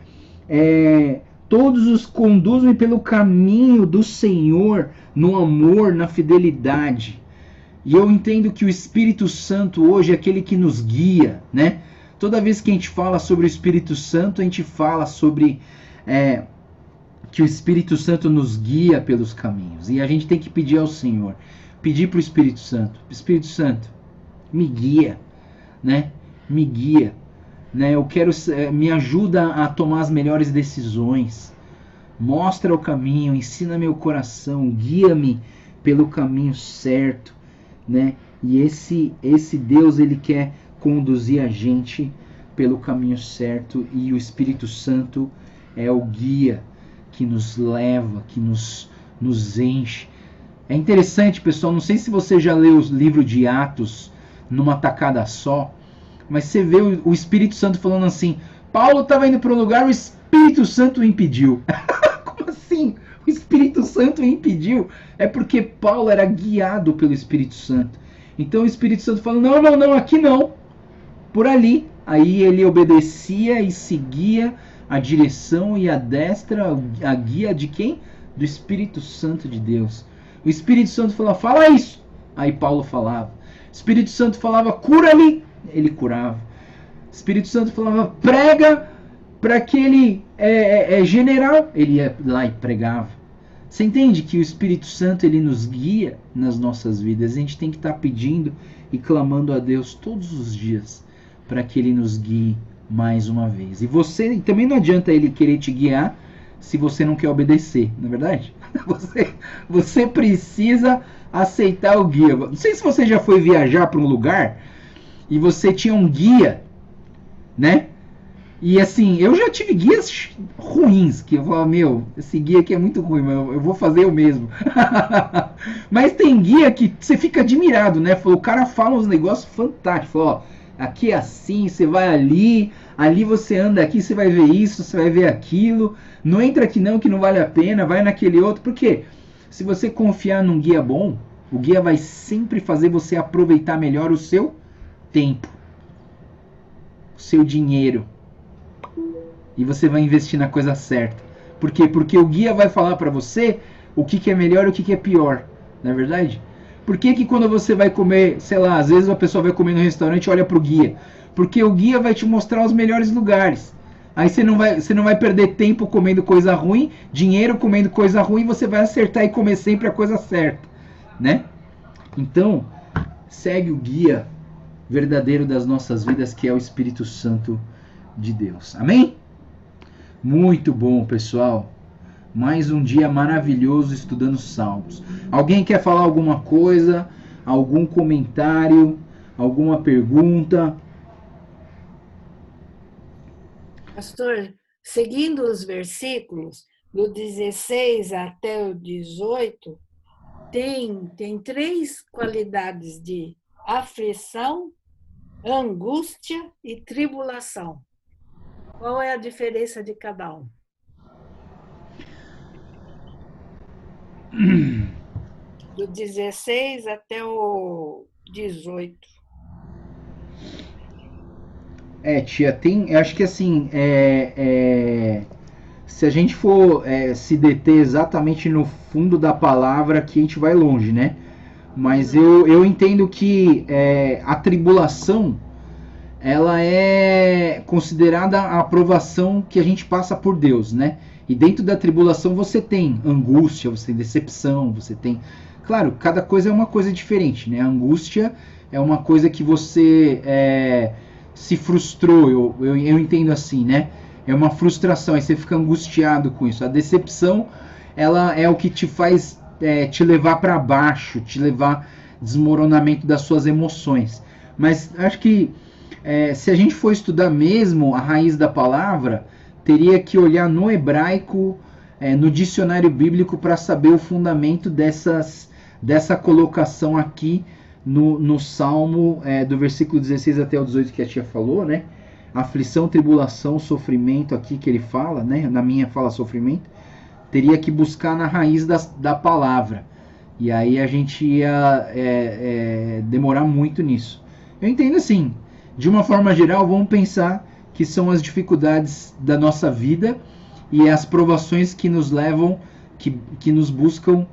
Todos os conduzem pelo caminho do Senhor, no amor, na fidelidade. E eu entendo que o Espírito Santo hoje é aquele que nos guia, né? Toda vez que a gente fala sobre o Espírito Santo, a gente fala sobre que o Espírito Santo nos guia pelos caminhos. E a gente tem que pedir ao Senhor, pedir para o Espírito Santo, me guia, né? Me guia. Né, eu quero, me ajuda a tomar as melhores decisões, Mostra o caminho, ensina meu coração, guia-me pelo caminho certo, né? E esse Deus, ele quer conduzir a gente pelo caminho certo, e o Espírito Santo é o guia que nos leva, que nos enche. É interessante, pessoal, não sei se você já leu o livro de Atos numa tacada só, mas você vê o Espírito Santo falando assim: Paulo estava indo para um lugar, o Espírito Santo o impediu. Como assim? O Espírito Santo o impediu? É porque Paulo era guiado pelo Espírito Santo. Então o Espírito Santo falou: não, não, não, aqui não, por ali. Aí ele obedecia e seguia a direção e a destra, a guia de quem? Do Espírito Santo de Deus. O Espírito Santo falava: fala isso. Aí Paulo falava. O Espírito Santo falava: cura-me. Ele curava. O Espírito Santo falava: prega para aquele general. Ele ia lá e pregava. Você entende que o Espírito Santo, ele nos guia nas nossas vidas? A gente tem que estar pedindo e clamando a Deus todos os dias para que ele nos guie mais uma vez. E você também, não adianta ele querer te guiar se você não quer obedecer, não é verdade? Você precisa aceitar o guia. Não sei se você já foi viajar para um lugar e você tinha um guia, né? E assim, eu já tive guias ruins, que eu falava: meu, esse guia aqui é muito ruim, mas eu vou fazer eu mesmo. Mas tem guia que você fica admirado, né? O cara fala uns negócios fantásticos. Ó, aqui é assim, você vai ali, ali você anda aqui, você vai ver isso, você vai ver aquilo. Não entra aqui não, que não vale a pena, vai naquele outro. Por quê? Se você confiar num guia bom, o guia vai sempre fazer você aproveitar melhor o seu tempo, o seu dinheiro. E você vai investir na coisa certa. Por quê? Porque o guia vai falar para você o que é melhor e o que é pior. Não é verdade? Por que que quando você vai comer, sei lá, às vezes a pessoa vai comer no restaurante e olha pro guia? Porque o guia vai te mostrar os melhores lugares. Aí você não vai perder tempo comendo coisa ruim, dinheiro comendo coisa ruim, você vai acertar e comer sempre a coisa certa, né? Então, segue o guia verdadeiro das nossas vidas, que é o Espírito Santo de Deus. Amém? Muito bom, pessoal. Mais um dia maravilhoso estudando Salmos. Alguém quer falar alguma coisa? Algum comentário? Alguma pergunta? Pastor, seguindo os versículos, do 16 até o 18, tem três qualidades de aflição, angústia e tribulação. Qual é a diferença de cada um? Do 16 até o 18. Tia, tem. Eu acho que assim, se a gente for se deter exatamente no fundo da palavra, aqui a gente vai longe, né? Mas eu entendo que a tribulação, ela é considerada a aprovação que a gente passa por Deus, né? E dentro da tribulação você tem angústia, você tem decepção, você tem... Claro, cada coisa é uma coisa diferente, né? A angústia é uma coisa que você se frustrou, eu entendo assim, né? É uma frustração, aí você fica angustiado com isso. A decepção, ela é o que te faz te levar para baixo, te levar desmoronamento das suas emoções. Mas acho que se a gente for estudar mesmo a raiz da palavra, teria que olhar no hebraico, no dicionário bíblico, para saber o fundamento dessa colocação aqui no Salmo, do versículo 16 até o 18 que a tia falou, né? Aflição, tribulação, sofrimento aqui que ele fala, né? Na minha fala sofrimento. Teria que buscar na raiz da palavra. E aí a gente ia demorar muito nisso. Eu entendo assim, de uma forma geral, vamos pensar que são as dificuldades da nossa vida e as provações que nos levam, que nos buscam,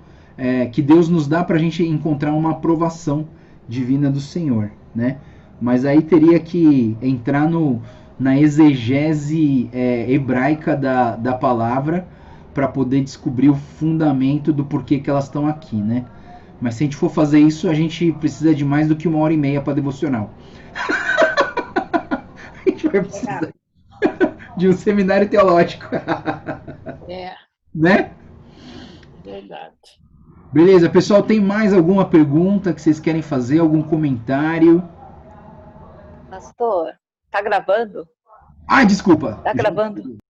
que Deus nos dá para a gente encontrar uma aprovação divina do Senhor, né? Mas aí teria que entrar na exegese hebraica da palavra para poder descobrir o fundamento do porquê que elas estão aqui, né? Mas se a gente for fazer isso, a gente precisa de mais do que 1h30 para devocional. A gente vai precisar de um seminário teológico. É. Né? Verdade. Beleza, pessoal, tem mais alguma pergunta que vocês querem fazer? Algum comentário? Pastor, tá gravando? Desculpa. Tá gravando?